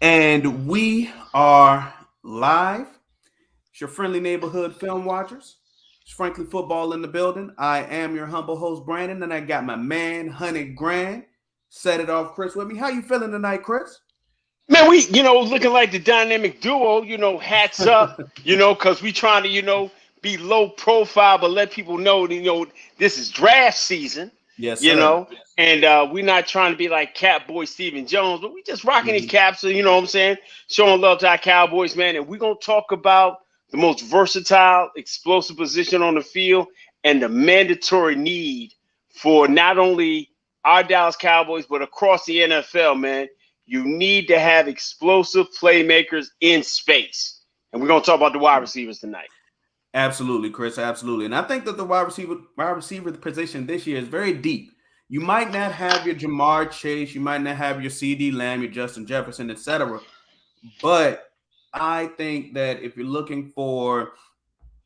And we are live. It's your friendly neighborhood film watchers. It's Frankly Football in the building. I am your humble host, Brandon, and I got my man, Honey Grand. Set it off, Chris, with me. How you feeling tonight, Chris? Man, we, looking like the dynamic duo, hats up, because we trying to, be low profile, but let people know, this is draft season, Yes, you sir. know, and we're not trying to be like Cat Boy Stephen Jones, but we just rocking the Mhm. caps, so, you know what I'm saying? Showing love to our Cowboys, man. And we're going to talk about the most versatile, explosive position on the field and the mandatory need for not only our Dallas Cowboys, but across the NFL, man. You need to have explosive playmakers in space. And we're going to talk about the wide receivers tonight. Absolutely, Chris. Absolutely. And I think that the wide receiver position this year is very deep. You might not have your Jamar Chase, you might not have your CD Lamb, your Justin Jefferson, etc. But I think that if you're looking for,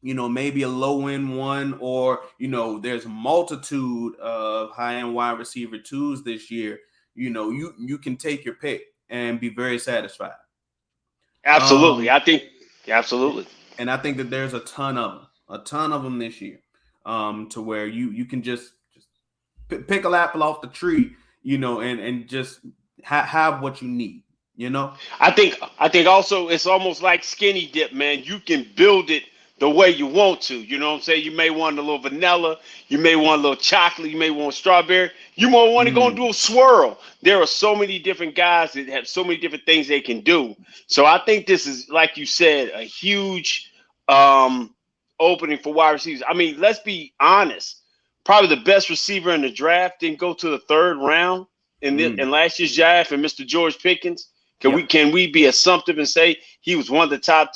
maybe a low end one, or, there's a multitude of high end wide receiver twos this year, you can take your pick and be very satisfied. Absolutely. Um, I think, absolutely. and I think that there's a ton of them this year, to where you can just pick a apple off the tree, and just have what you need, you know. I think also it's almost like skinny dip, man. You can build it the way you want to. You know what I'm saying? You may want a little vanilla, you may want a little chocolate, you may want strawberry, you might want to go and Mm, do a swirl. There are so many different guys that have so many different things they can do. So I think this is, like you said, a huge um opening for wide receivers. I mean, let's be honest. Probably the best receiver in the draft didn't go to the third round in mm, last year's draft, and Mr. George Pickens. Can yeah. we be assumptive and say he was one of the top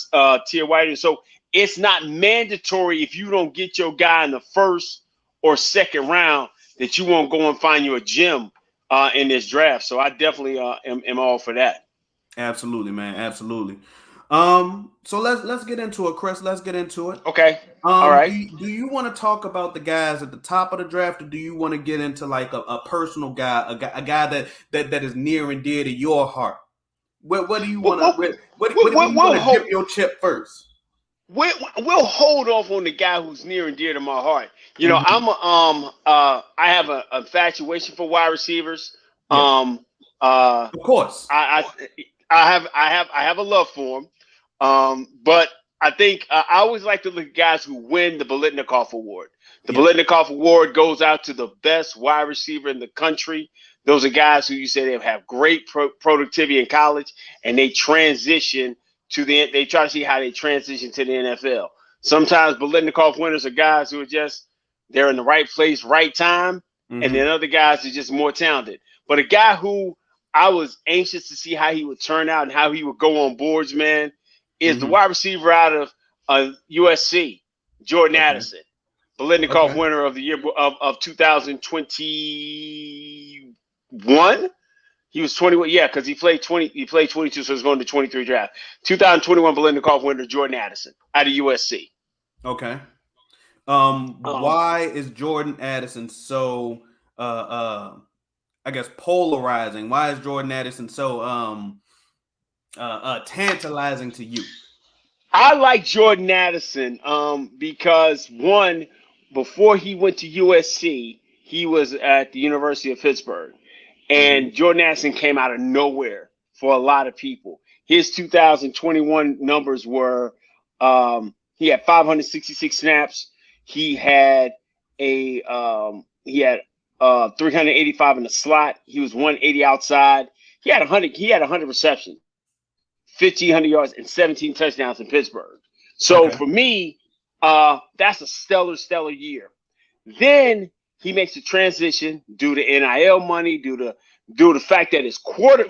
tier wide receivers? So it's not mandatory if you don't get your guy in the first or second round that you won't go and find you a gem in this draft. So I definitely am all for that. Absolutely, man. Absolutely. So let's get into it, Chris. Let's get into it. Okay. All right. Do you want to talk about the guys at the top of the draft, or do you want to get into like a personal guy, a guy that is near and dear to your heart? What do you We'll, want to we'll, where do you we'll want to hold. dip your chip 1st? We'll hold off on the guy who's near and dear to my heart. Mm-hmm. I have a infatuation for wide receivers. Yeah, Um uh of course. I I have a love for him. But I think I always like to look at guys who win the Bolitnikoff Award. The Yeah. Bolitnikoff Award goes out to the best wide receiver in the country. Those are guys who you say they have great productivity in college, and they transition they try to see how they transition to the NFL. Sometimes Bolitnikoff winners are guys who are just they're in the right place, right time, and then Mm-hmm. other guys are just more talented. But a guy who I was anxious to see how he would turn out and how he would go on boards, man, is the Mm-hmm. wide receiver out of USC, Jordan Okay. Addison, Bolitnikoff Okay. winner of the year of 2021. He was 21, yeah, because he played 22, so he's going to 23 draft. 2021 Bolitnikoff winner Jordan Addison out of USC. Okay. Um, Why is Jordan Addison so uh uh I guess polarizing? Why is Jordan Addison so tantalizing to you? I like Jordan Addison because one, before he went to USC, he was at the University of Pittsburgh. Mm-hmm. And Jordan Addison came out of nowhere for a lot of people. His 2021 numbers were he had 566 snaps. He had he had 385 in the slot. He was 180 outside. He had 100 receptions, 1,500 yards, and 17 touchdowns in Pittsburgh. So Okay. for me, that's a stellar year. Then he makes a transition due to NIL money, due to the fact that his quarter.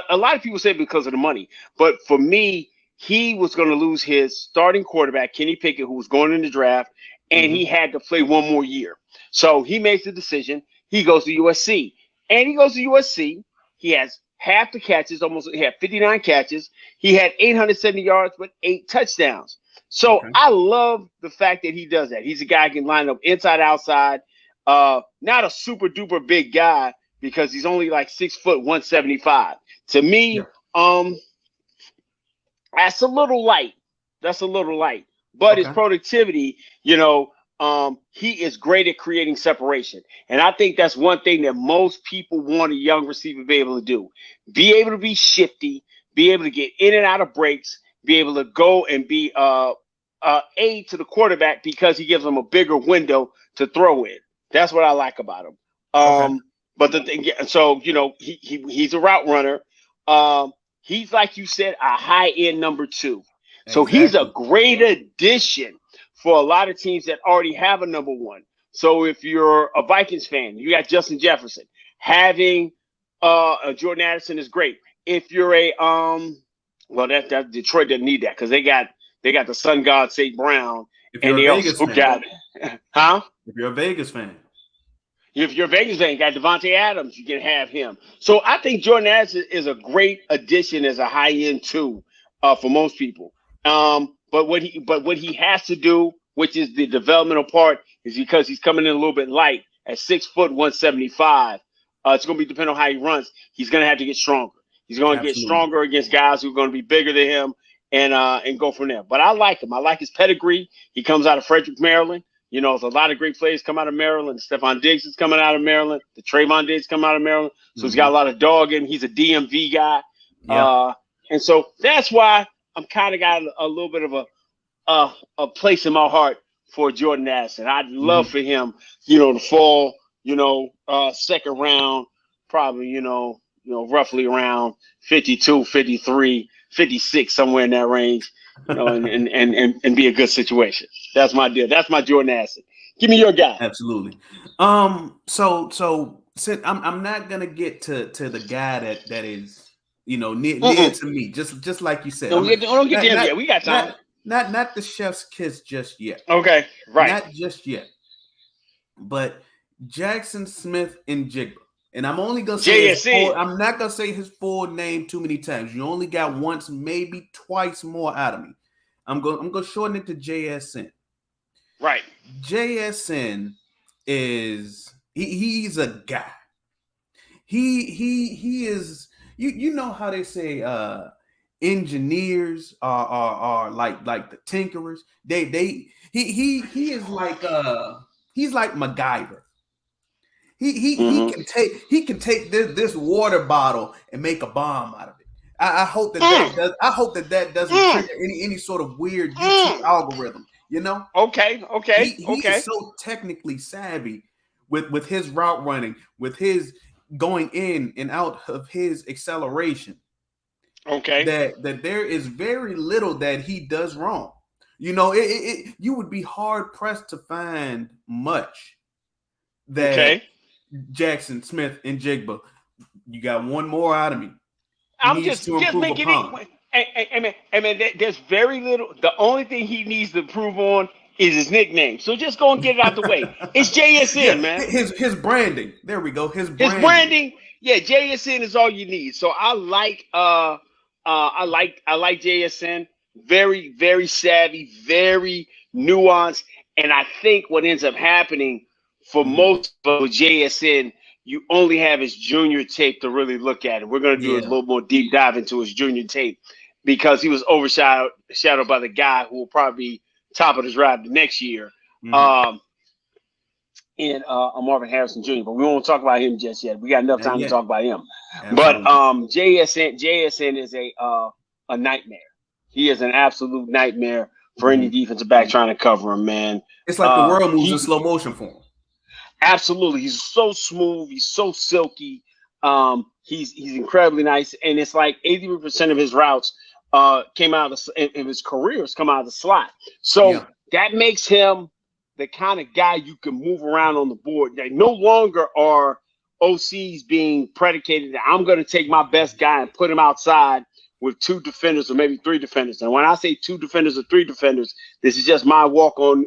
A lot of people say because of the money, but for me, he was going to lose his starting quarterback, Kenny Pickett, who was going in the draft, and he Mm-hmm. had to play one more year. So he makes the decision. He goes to USC, and he goes to USC. He has half the catches, almost he had 59 catches. He had 870 yards, but 8 touchdowns. So Okay. I love the fact that he does that. He's a guy who can line up inside, outside. Not a super duper big guy because he's only like 6 foot 175. To Yeah. me, Um, that's a little light. That's a little light. But his Okay. productivity, he is great at creating separation. And I think that's one thing that most people want a young receiver to be able to do. Be able to be shifty, be able to get in and out of breaks, be able to go and be aid to the quarterback because he gives them a bigger window to throw in. That's what I like about him. Okay. But the thing, so he's a route runner. He's, like you said, a high end number 2. So he's a Exactly. great addition for a lot of teams that already have a number 1. So if you're a Vikings fan, you got Justin Jefferson. Having Jordan Addison is great. If you're a that Detroit doesn't need that because they got the sun god St. Brown, If and you're a they Vegas also fan, got huh? if you're a Vegas fan, If you're a Vegas fan, you got Devontae Adams, you can have him. So I think Jordan Addison is a great addition as a high end 2 for most people. But what he has to do, which is the developmental part, is because he's coming in a little bit light at 6 foot 175. It's going to be depending on how he runs. He's going to have to get stronger. He's going to get absolutely. stronger against guys who are going to be bigger than him and go from there. But I like him. I like his pedigree. He comes out of Frederick, Maryland. There's a lot of great players come out of Maryland. Stephon Diggs is coming out of Maryland. The Trayvon Diggs come out of Maryland. So he's got a lot of dog in him. He's a DMV guy. Yeah. And so that's why I'm kind of got a little bit of a place in my heart for Jordan Addison. I'd love for him, to fall, second round, probably, roughly around 52, 53, 56, somewhere in that range, and be a good situation. That's my deal. That's my Jordan Addison. Give me your guy. Absolutely. So since I'm not gonna get to the guy that is near to me, just like you said. Don't get to him yet. We got time. Not the chef's kiss just yet. Okay, right. Not just yet. But Jackson Smith and Jigba. And I'm only gonna say I'm not gonna say his full name too many times. You only got once, maybe twice more out of me. I'm gonna shorten it to JSN. Right. JSN is he's a guy. He is you know how they say engineers are like the tinkerers. He is like he's like MacGyver. He can take this water bottle and make a bomb out of it. I hope that doesn't trigger any sort of weird YouTube algorithm. Okay. He is so technically savvy with his route running, with his going in and out of his acceleration. Okay. That there is very little that he does wrong. You would be hard pressed to find much that Jackson Smith and Jigba. You got one more out of me. I'm just making it. Hey, man, there's very little. The only thing he needs to improve on is his nickname. So just go and get it out the way. It's JSN, man. His branding. There we go. His branding. Yeah, JSN is all you need. So I like JSN. Very, very savvy, very nuanced. And I think what ends up happening for most of JSN, you only have his junior tape to really look at it. We're going to do a little more deep dive into his junior tape because he was overshadowed by the guy who will probably be top of his draft the next year, Marvin Harrison Jr. But we won't talk about him just yet. We got enough time to talk about him. Absolutely. But JSN is a nightmare. He is an absolute nightmare for any defensive back trying to cover him, man. It's like the world moves in slow motion for him. Absolutely. He's so smooth. He's so silky. He's incredibly nice. And it's like 80% of his routes came out of his careers come out of the slot. So that makes him the kind of guy you can move around on the board. They no longer are OCs being predicated that I'm going to take my best guy and put him outside with 2 defenders or maybe 3 defenders. And when I say 2 defenders or 3 defenders, this is just my walk on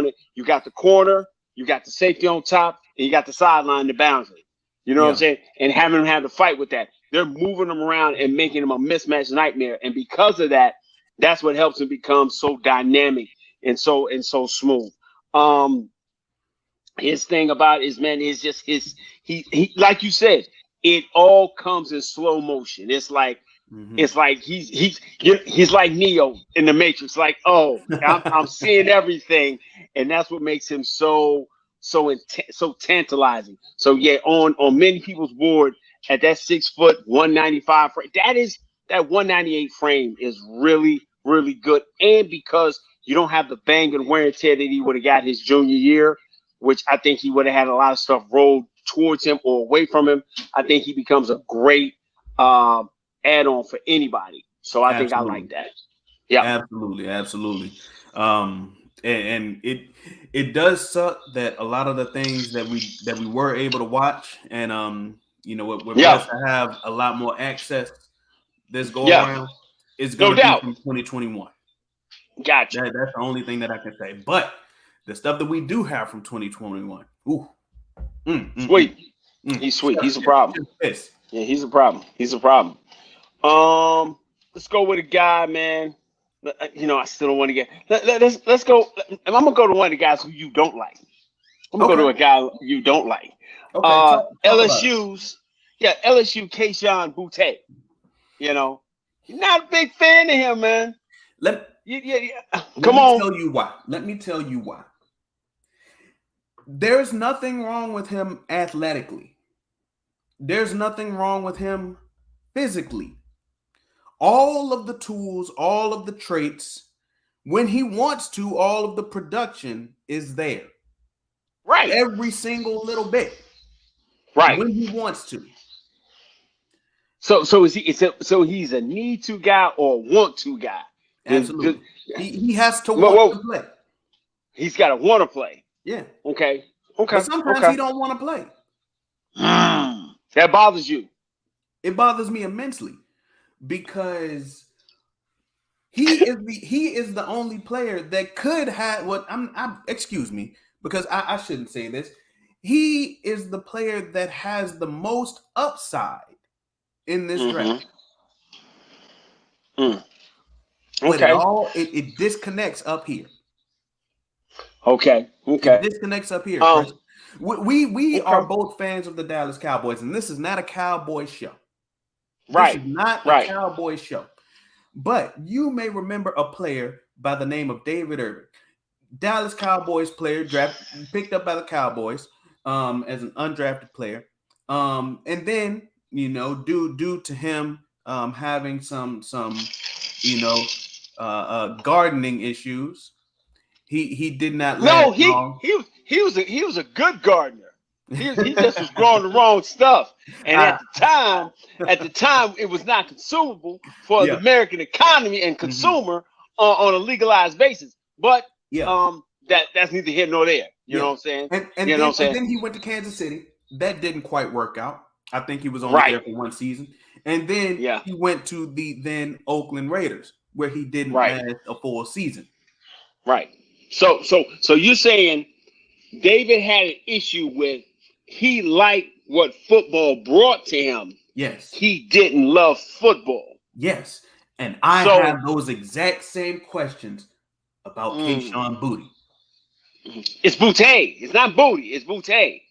it. You got the corner, you got the safety on top, and you got the sideline, the boundary. You know what I'm saying? And having them have to fight with that. They're moving them around and making them a mismatch nightmare. And because of that, that's what helps him become so dynamic and so smooth. His thing about his man is just he like you said, it all comes in slow motion. It's like he's like Neo in the Matrix. Like, oh, I'm seeing everything, and that's what makes him so tantalizing. So yeah, on many people's board at that 6 foot 195 frame, that 198 frame is really really good, and because you don't have the bang and wear and tear that he would have got his junior year, which I think he would have had a lot of stuff rolled towards him or away from him. I think he becomes a great add-on for anybody. So I think I like that. Yeah, absolutely. And it does suck that a lot of the things that we were able to watch, and we're blessed to have a lot more access this go around, is going to be from 2021. Gotcha. That's the only thing that I can say. But the stuff that we do have from 2021, sweet. He's sweet. He's a problem. Yeah, he's a problem. Let's go with a guy, man. I still don't want to get. Let's go. I'm gonna go to one of the guys who you don't like. I'm gonna go to a guy you don't like. Okay, LSU, Kayshon Boutte. Not a big fan of him, man. Come on. Let me tell you why. There's nothing wrong with him athletically. There's nothing wrong with him physically. All of the tools, all of the traits, when he wants to, all of the production is there. Right. Every single little bit. Right. When he wants to. So he's a need to guy or want to guy. Absolutely. He has to want to play. He's got to want to play. Yeah. Okay. But sometimes he don't want to play. That bothers you. It bothers me immensely because he is the only player that could have what excuse me, because I shouldn't say this. He is the player that has the most upside in this draft. Okay. It disconnects up here. Okay. It disconnects up here. We are both fans of the Dallas Cowboys, and this is not a Cowboy show. Right. This is not a Cowboy show. But you may remember a player by the name of David Irving. Dallas Cowboys player, picked up by the Cowboys as an undrafted player. And then, due to him having some gardening issues, he did not last long. He was a good gardener. He just was growing the wrong stuff. And at the time, it was not consumable for the American economy and consumer on a legalized basis. But that's neither here nor there. You know what I'm saying? And then he went to Kansas City. That didn't quite work out. I think he was only there for one season. And then he went to the then Oakland Raiders, where he didn't last a full season. Right. So you're saying David had an issue with he liked what football brought to him. Yes. He didn't love football. Yes. And I have those exact same questions about Kayshon Boutte. It's Boutte. It's not Booty. It's Boutte.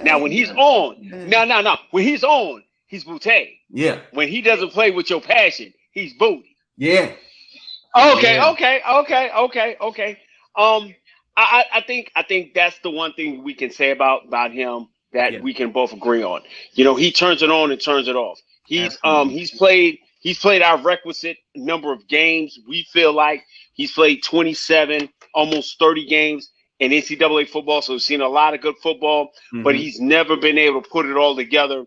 Now, when he's on, no. When he's on, he's Boutte. Yeah. When he doesn't play with your passion, he's Booty. Yeah. Okay. I think that's the one thing we can say about him that we can both agree on. He turns it on and turns it off. He's played our requisite number of games. We feel like he's played 27, almost 30 games in NCAA football. So we've seen a lot of good football, but he's never been able to put it all together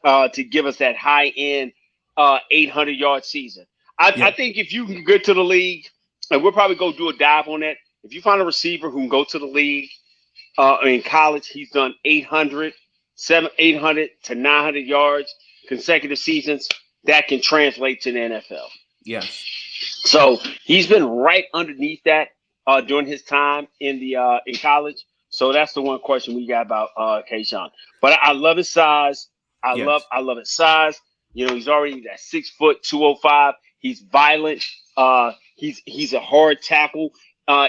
to give us that high end 800-yard season. I think if you can get to the league, and we'll probably go do a dive on that. If you find a receiver who can go to the league in college, he's done 800 to 900 yards consecutive seasons. That can translate to the NFL. Yes. So he's been right underneath that during his time in college. So that's the one question we got about Kayshon. But I love his size. I love his size. He's already that 6 foot 205. He's violent. He's a hard tackle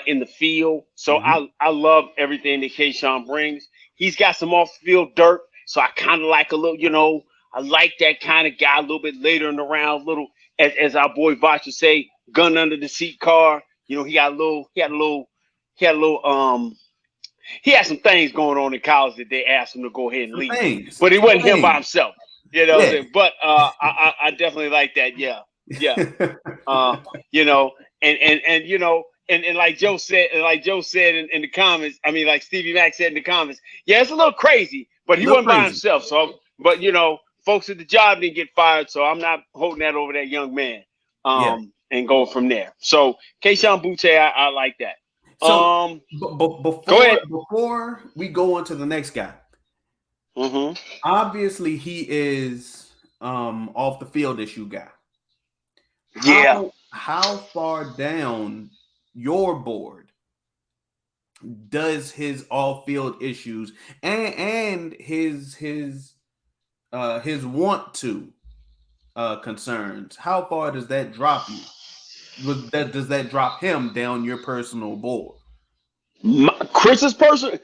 in the field. So I love everything that Kayshon brings. He's got some off-field dirt, so I kind of like a little, I like that kind of guy. A little bit later in the round, little as our boy Voch would say, gun under the seat car. You know, he had some things going on in college that they asked him to go ahead and leave. But it wasn't him by himself. You know what I'm saying? But I definitely like that. Yeah. You know, and you know, and like Joe said in the comments, I mean, like Stevie Mack said in the comments, yeah, it's a little crazy, but he wasn't by himself. So, but you know, folks at the job didn't get fired, so I'm not holding that over that young man. And go from there. So Kayshon Boutte, I like that. So go ahead. Before we go on to the next guy, obviously he is off the field issue guy. How far down your board does his off field issues and his want to concerns? How far does that drop you? Does that drop him down your personal board? Chris's personal.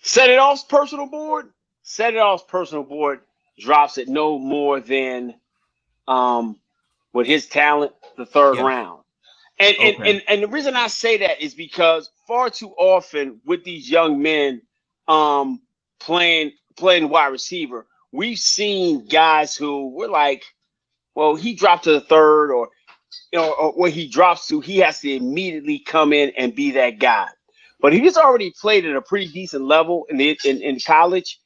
Set it off's personal board. Set it off's personal board drops it no more than with his talent, the third round. And the reason I say that is because far too often with these young men playing wide receiver, we've seen guys who were like, well, he dropped to the third, or you know, or when he drops to, he has to immediately come in and be that guy. But he's already played at a pretty decent level in college.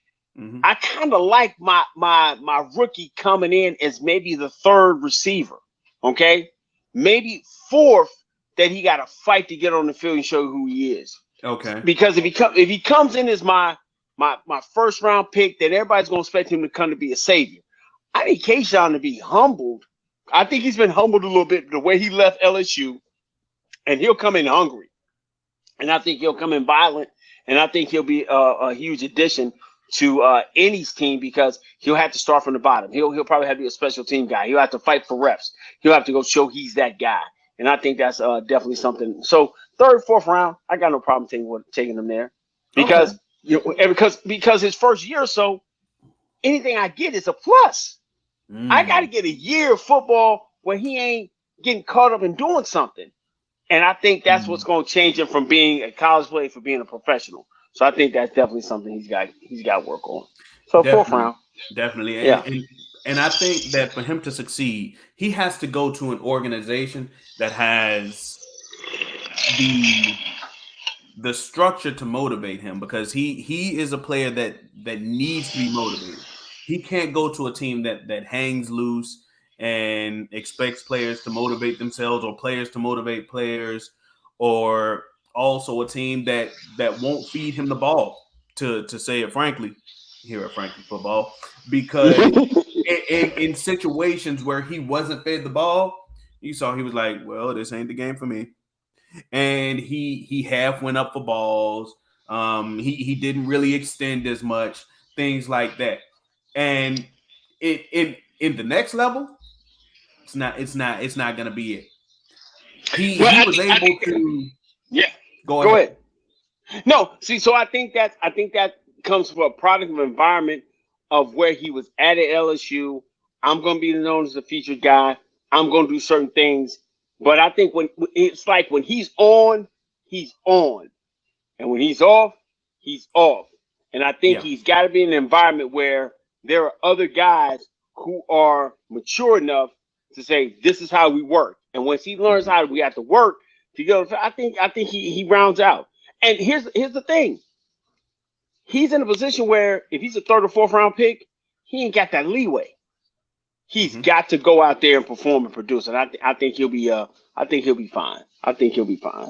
I kind of like my rookie coming in as maybe the third receiver. Okay, maybe fourth, that he got to fight to get on the field and show who he is. Okay, because if he comes in as my first round pick, then everybody's gonna expect him to come to be a savior. I need Kayshon to be humbled. I think he's been humbled a little bit the way he left LSU, and he'll come in hungry, and I think he'll come in violent, and I think he'll be a huge addition to any's team because he'll have to start from the bottom. He'll probably have to be a special team guy. He'll have to fight for reps. He'll have to go show he's that guy, and I think that's definitely something. So third, fourth round, I got no problem taking him there because because his first year or so, anything I get is a plus. I got to get a year of football where he ain't getting caught up in doing something. And I think that's what's going to change him from being a college player for being a professional. So I think that's definitely something he's got to work on. So fourth round. Definitely. And I think that for him to succeed, he has to go to an organization that has the structure to motivate him, because he is a player that needs to be motivated. He can't go to a team that hangs loose and expects players to motivate themselves, or players to motivate players, or also a team that won't feed him the ball, to say it frankly, here at Frankly Football, because in situations where he wasn't fed the ball, you saw he was like, well, this ain't the game for me. And he half went up for balls. He didn't really extend as much, things like that. And in the next level, it's not gonna be it. He was able to. Yeah. Go ahead. No, see, so I think that comes from a product of environment of where he was at LSU. I'm gonna be known as a featured guy. I'm gonna do certain things. But I think when it's like when he's on, and when he's off, he's off. And I think he's got to be in an environment where there are other guys who are mature enough to say, this is how we work. And once he learns how we have to work together, I think he rounds out. And here's the thing. He's in a position where if he's a third or fourth round pick, he ain't got that leeway. He's got to go out there and perform and produce. And I think he'll be fine. I think he'll be fine.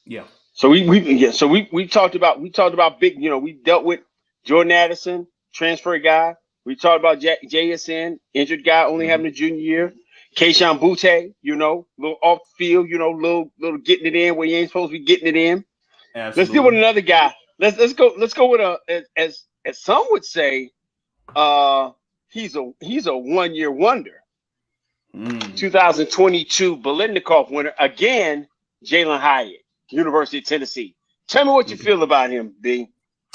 Yeah. So we talked about big, we dealt with Jordan Addison, transfer guy. We talked about JSN, injured guy, only having a junior year. Kayshon Boutte, little off the field, little getting it in where you ain't supposed to be getting it in. Absolutely. Let's deal with another guy. Let's go with as some would say, he's a 1 year wonder. 2022 Biletnikoff winner again, Jalin Hyatt, University of Tennessee. Tell me what you feel about him, B.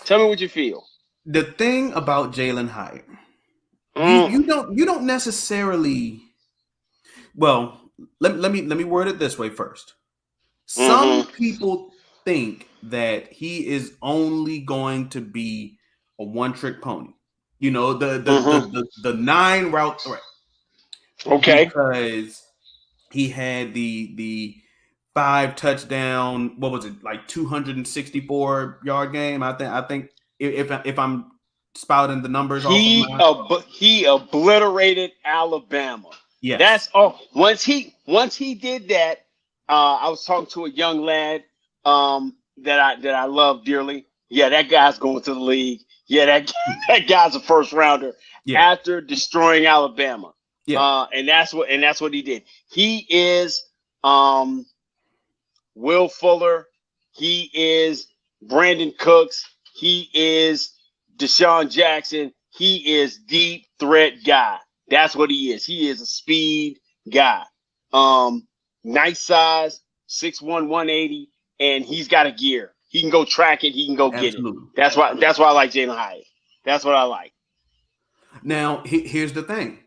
Tell me what you feel. The thing about Jalin Hyatt You don't necessarily. Well, let me word it this way first. Some people think that he is only going to be a one-trick pony. You know, the 9 route threat. Okay. Because he had the 5 touchdown, what was it, like 264-yard game? I think if I'm spouting the numbers off of He obliterated Alabama. yes. That's all. Once he did that, I was talking to a young lad that I love dearly. Yeah, that guy's going to the league. Yeah, that guy's a first rounder after destroying Alabama. Yeah. And that's what he did. He is Will Fuller. He is Brandon Cooks. He is Deshaun Jackson. He is deep threat guy. That's what he is. He is a speed guy. Nice size, 6'1", 180, and he's got a gear. He can go track it. He can go get it. That's why I like Jalin Hyatt. That's what I like. Now, here's the thing.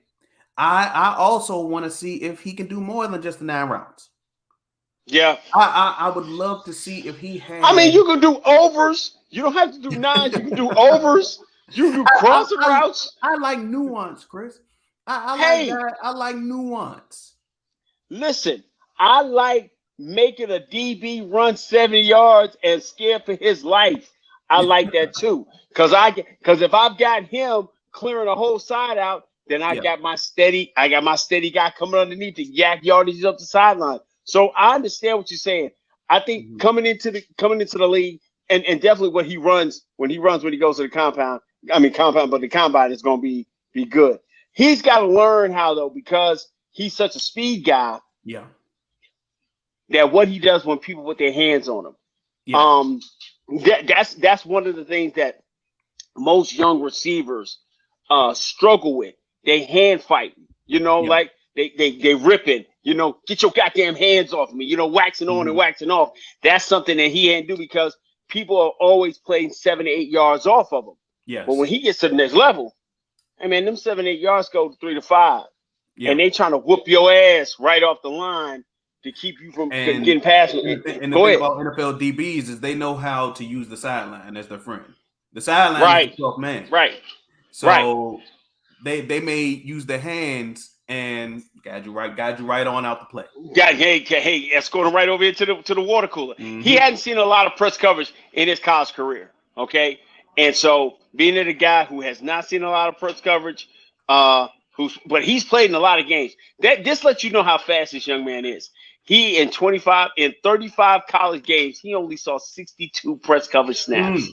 I also want to see if he can do more than just the 9 rounds. Yeah. I would love to see if he has. I mean, you can do overs. You don't have to do 9s. You can do overs. You can do crossing routes. I like nuance, Chris. I like nuance. Listen, I like making a DB run 70 yards and scared for his life. I like that too. Because if I've got him clearing a whole side out, then I got my steady guy coming underneath to yak yardage up the sideline. So I understand what you're saying. I think coming into the league and definitely when he goes to the compound. But the combine is going to be good. He's got to learn how though, because he's such a speed guy. Yeah. That what he does when people put their hands on him. Yeah. That's one of the things that most young receivers struggle with. They hand fighting, like they ripping, get your goddamn hands off me, waxing on and waxing off. That's something that he ain't do because people are always playing 7 to 8 yards off of him. Yes. But when he gets to the next level, I mean, them 7 to 8 yards go to 3 to 5. Yeah. And they trying to whoop your ass right off the line to keep you from getting past it. And the thing about NFL DBs is they know how to use the sideline as their friend. The sideline is the 12th man. Right. So they may use their hands and guide you right on out the play. Yeah, hey, escort him right over here to the water cooler. Mm-hmm. He hadn't seen a lot of press coverage in his college career. Okay. And so being a guy who has not seen a lot of press coverage, but he's played in a lot of games. This lets you know how fast this young man is. He in 35 college games, he only saw 62 press coverage snaps.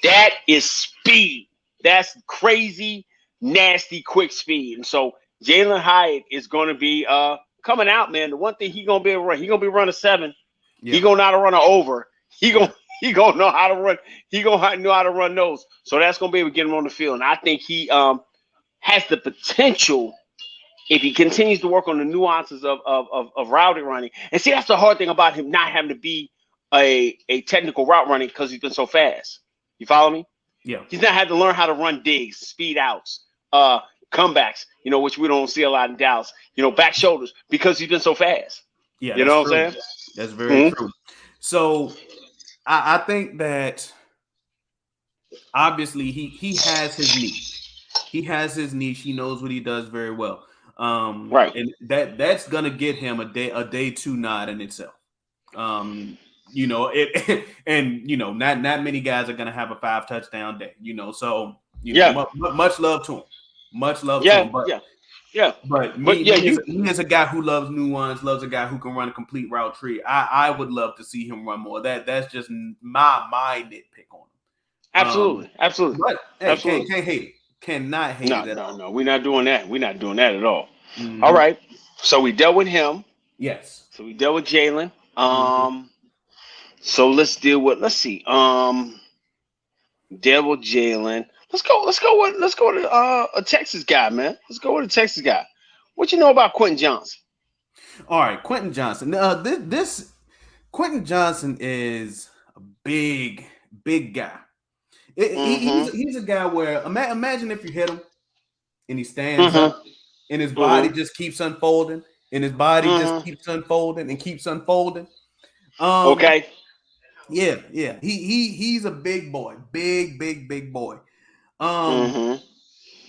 That is speed. That's crazy, nasty, quick speed. And so Jalin Hyatt is going to be coming out, man. The one thing he's going to be able to run, he's going to be running 7. Yeah. He's going to know how to run an over. He gonna know how to run. He gonna know how to run those. So that's gonna be able to get him on the field. And I think he has the potential if he continues to work on the nuances of route running. And see, that's the hard thing about him not having to be a technical route running because he's been so fast. You follow me? Yeah. He's not had to learn how to run digs, speed outs, comebacks. Which we don't see a lot in Dallas. Back shoulders because he's been so fast. Yeah. You know what I'm saying? That's very true. So. I think that obviously he has his niche. He has his niche. He knows what he does very well. Right. And that's gonna get him a day 2 nod in itself. Not many guys are gonna have a 5 touchdown day. So much love to him. Much love to him. But, But me as a guy who loves nuance, loves a guy who can run a complete route tree, I would love to see him run more. That's just my nitpick on him. Absolutely. But absolutely. Can't hate it. Cannot hate it. No. We're not doing that. We're not doing that at all. Mm-hmm. All right. So we dealt with him. Yes. So we dealt with Jalin. So let's deal with. Let's see. Deal with Jalin. Let's go with a Texas guy, man. Let's go with a Texas guy. What you know about Quentin Johnson? All right, Quentin Johnson. This Quentin Johnson is a big guy. He's a guy where imagine if you hit him and he stands up, and his body just keeps unfolding, and his body just keeps unfolding and keeps unfolding. Okay. Yeah. He's a big boy, big boy.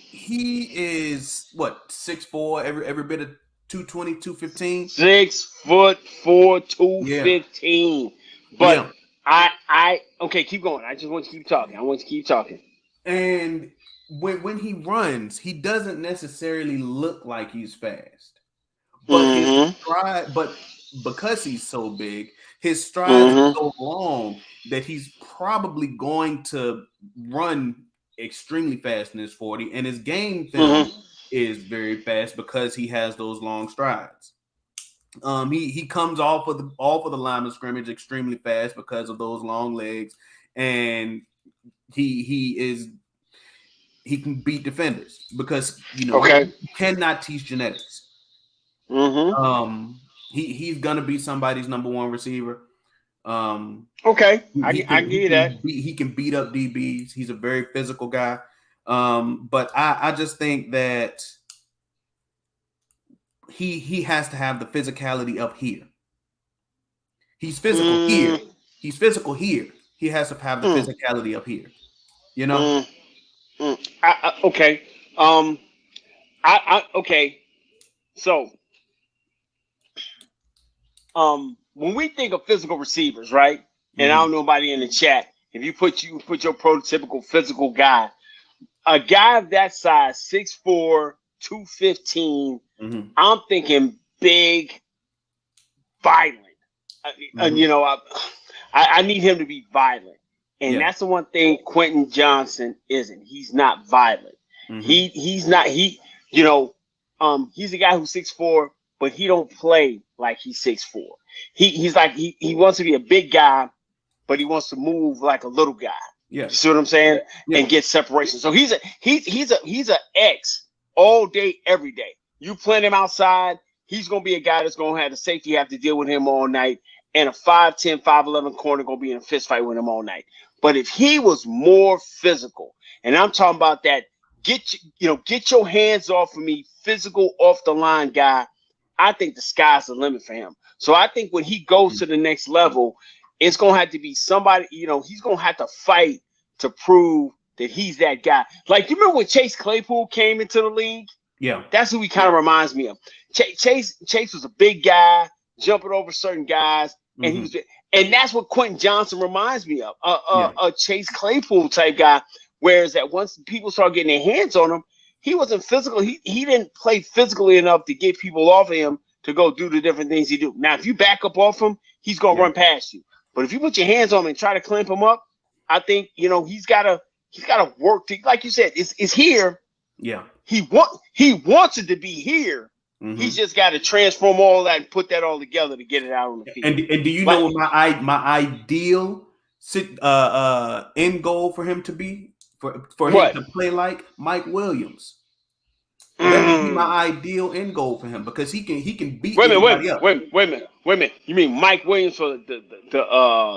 He is what 6'4", every bit of 220, 215. 6'4", 215. But I okay, keep going. I just want you to keep talking. I want you to keep talking. And when he runs, he doesn't necessarily look like he's fast, but his stride, but because he's so big, his strides are so long that he's probably going to run extremely fast in his 40, and his game film is very fast because he has those long strides. He comes off of the line of scrimmage extremely fast because of those long legs, and he can beat defenders because you cannot teach genetics. He's gonna be somebody's number one receiver. I give you that. He can beat up DBs. He's a very physical guy. But I just think that he has to have the physicality up here. He's physical here. He's physical here. He has to have the physicality up here. Okay. Okay. So, when we think of physical receivers, right? And I don't know nobody in the chat. If you put your prototypical physical guy, a guy of that size, 6'4", 215. I'm thinking big, violent. I need him to be violent, and that's the one thing Quentin Johnson isn't. He's not violent. He's not. He's a guy who's 6'4", but he don't play like he's 6'4". He's like he wants to be a big guy, but he wants to move like a little guy. Yeah, you see what I'm saying? Yeah. And get separation. So he's a X all day, every day. You plant him outside, he's gonna be a guy that's gonna have the safety have to deal with him all night, and a 5'10", 5'11" corner gonna be in a fist fight with him all night. But if he was more physical, and I'm talking about that, get your hands off of me, physical off the line guy, I think the sky's the limit for him. So I think when he goes to the next level, it's gonna have to be somebody, he's gonna have to fight to prove that he's that guy. Like, you remember when Chase Claypool came into the league? Yeah, that's who he kind of reminds me of. Chase was a big guy, jumping over certain guys, and and that's what Quentin Johnson reminds me of. A Chase Claypool type guy. Whereas that once people start getting their hands on him, he wasn't physical. He didn't play physically enough to get people off of him to go do the different things he do. Now, if you back up off him, he's gonna run past you. But if you put your hands on him and try to clamp him up, I think he's gotta work to, like you said, it's here. Yeah. He wants it to be here. He's just got to transform all that and put that all together to get it out on the field. And do you know what my ideal end goal for him to be for him to play like Mike Williams? That would be my ideal end goal for him because he can beat anybody up. Wait a minute. You mean Mike Williams for the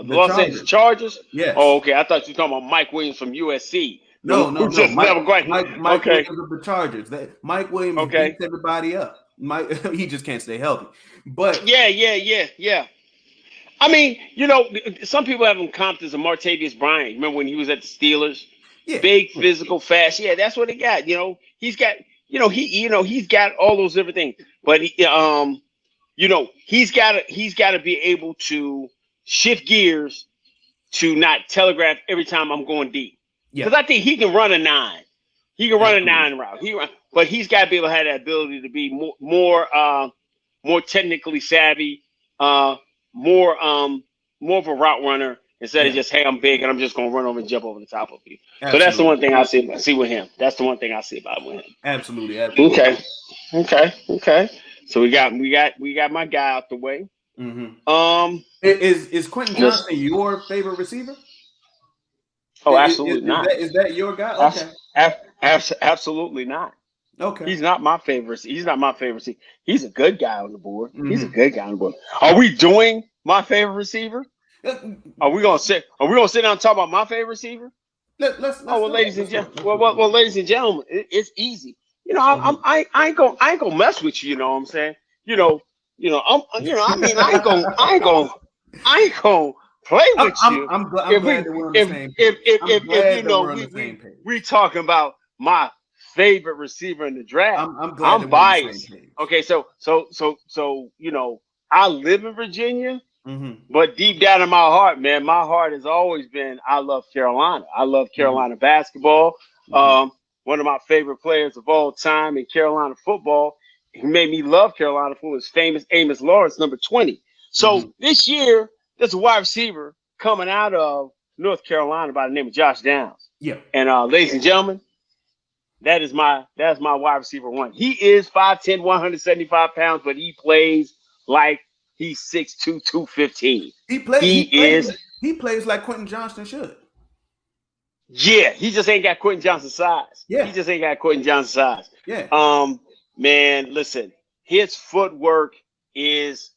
Los Angeles Chargers? Yes. Oh, okay. I thought you were talking about Mike Williams from USC. No. Mike Williams of the Chargers. Mike Williams beats everybody up. He just can't stay healthy. But yeah. I mean, some people have him comped as a Martavius Bryant. Remember when he was at the Steelers? Yeah. Big, physical, fast. Yeah, that's what he got. He's got. He's got all those different things. But he's got to be able to shift gears to not telegraph every time I'm going deep. Because I think he can run a 9. He can run a 9 route. But he's got to be able to have that ability to be more technically savvy, more of a route runner instead of just, hey, I'm big and I'm just gonna run over and jump over the top of you. Absolutely. So that's the one thing I see with him. That's the one thing I see about him. Absolutely. Okay. So we got my guy out the way. Is Quentin Johnson your favorite receiver? Oh, absolutely not. Is that your guy? Okay. Absolutely not. Okay. He's not my favorite. He's not my favorite receiver. He's a good guy on the board. He's a good guy on the board. Are we doing my favorite receiver? Are we gonna sit down and talk about my favorite receiver? Let's ladies and gentlemen, it's easy. I ain't gonna mess with you. You know what I'm saying? I ain't gonna play with you. I'm glad that we're on the same page. If you know we talking about my favorite receiver in the draft. I'm glad I'm biased. Okay, so I live in Virginia, but deep down in my heart, man, my heart has always been I love Carolina. I love Carolina basketball. One of my favorite players of all time in Carolina football, who made me love Carolina football, is famous Amos Lawrence, number 20. So this year, there's a wide receiver coming out of North Carolina by the name of Josh Downs. Yeah. And ladies and gentlemen, that's my wide receiver one. He is 5'10", 175 pounds, but he plays like he's 6'2", 215. He plays like Quentin Johnston should. Yeah, he just ain't got Quentin Johnston's size. Yeah. He just ain't got Quentin Johnston's size. Yeah. Man, listen, his footwork is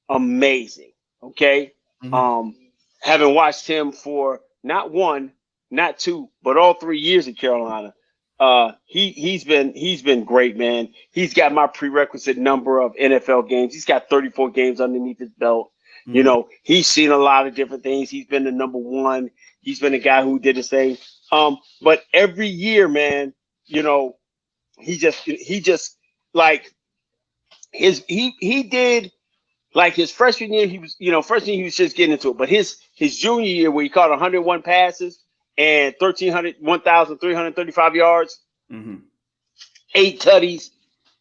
amazing. Okay. Having watched him for not one, not two, but all 3 years in Carolina, he's been great, man. He's got my prerequisite number of NFL games. He's got 34 games underneath his belt. You know, he's seen a lot of different things. He's been the number one. He's been a guy who did his thing. But every year, man, you know, he just like he did like his freshman year. He was, freshman year he was just getting into it. But his junior year where he caught 101 passes and 1,335 yards, 8 tutties,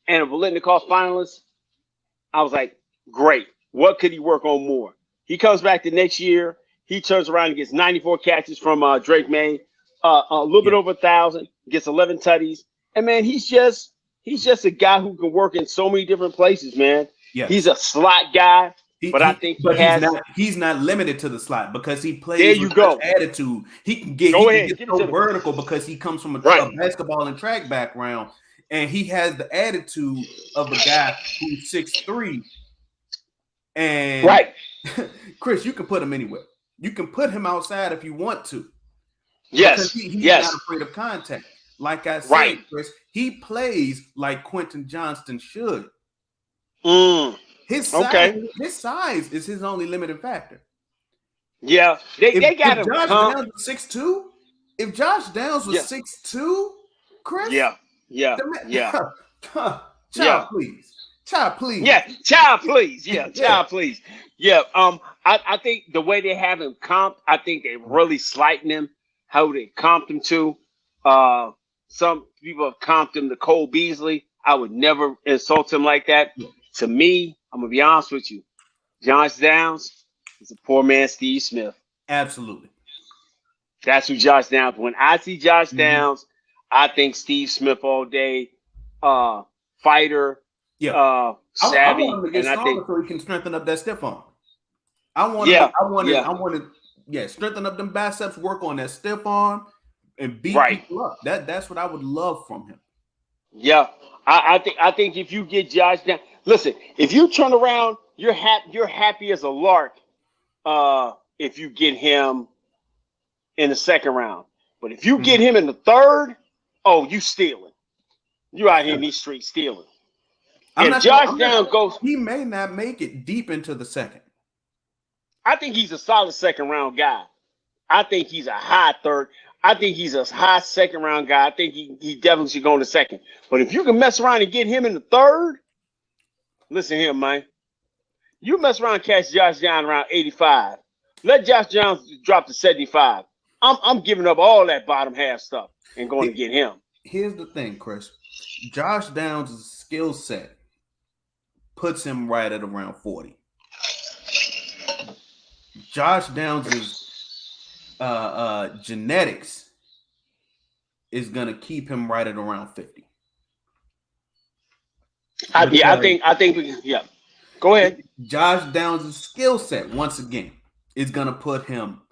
and a Biletnikoff finalist, I was like, great. What could he work on more? He comes back the next year. He turns around and gets 94 catches from Drake May, a little bit over 1,000, gets 11 tutties. And, man, he's just a guy who can work in so many different places, man. Yeah. He's a slot guy, I think he's not limited to the slot because he plays there you with go. attitude. He can get so vertical because he comes from a basketball and track background, and he has the attitude of a guy who's 6'3". And Chris, you can put him anywhere. You can put him outside if you want to. Yes. He's not afraid of contact. Like I said, Chris, he plays like Quentin Johnston should. His size is his only limiting factor. Yeah. They got him. Josh Downs was 6'2", if Josh Downs was 6'2", Chris. Child, please. Child, please. Yeah, child, please. Yeah, child, please. Yeah. I think the way they have him comped, I think they really slighting him. How they comped him to. Some people have comped him to Cole Beasley. I would never insult him like that. Yeah. To me, I'm gonna be honest with you. Josh Downs is a poor man Steve Smith. Absolutely. That's who Josh Downs. When I see Josh Downs, I think Steve Smith all day. Fighter. Savvy. I want him to get stronger so he can strengthen up that stiff arm. I want to strengthen up them biceps, work on that stiff arm, and beat people up. That's what I would love from him. Yeah, I think if you get Josh Downs, listen, if you turn around, you're happy as a lark. If you get him in the second round, but if you get him in the third, you stealing. You out here in these streets stealing. If Josh Downs goes, he may not make it deep into the second. I think he's a solid second round guy. I think he's a high third. I think he's a high second round guy. I think he definitely should go in the second. But if you can mess around and get him in the third, listen here, man. You mess around and catch Josh Downs around 85. Let Josh Downs drop to 75. I'm giving up all that bottom half stuff and going to get him. Here's the thing, Chris. Josh Downs' skill set puts him right at around 40. Josh Downs' genetics is going to keep him right at around 50. I think we can, Go ahead. Josh Downs' skill set, once again, is going to put him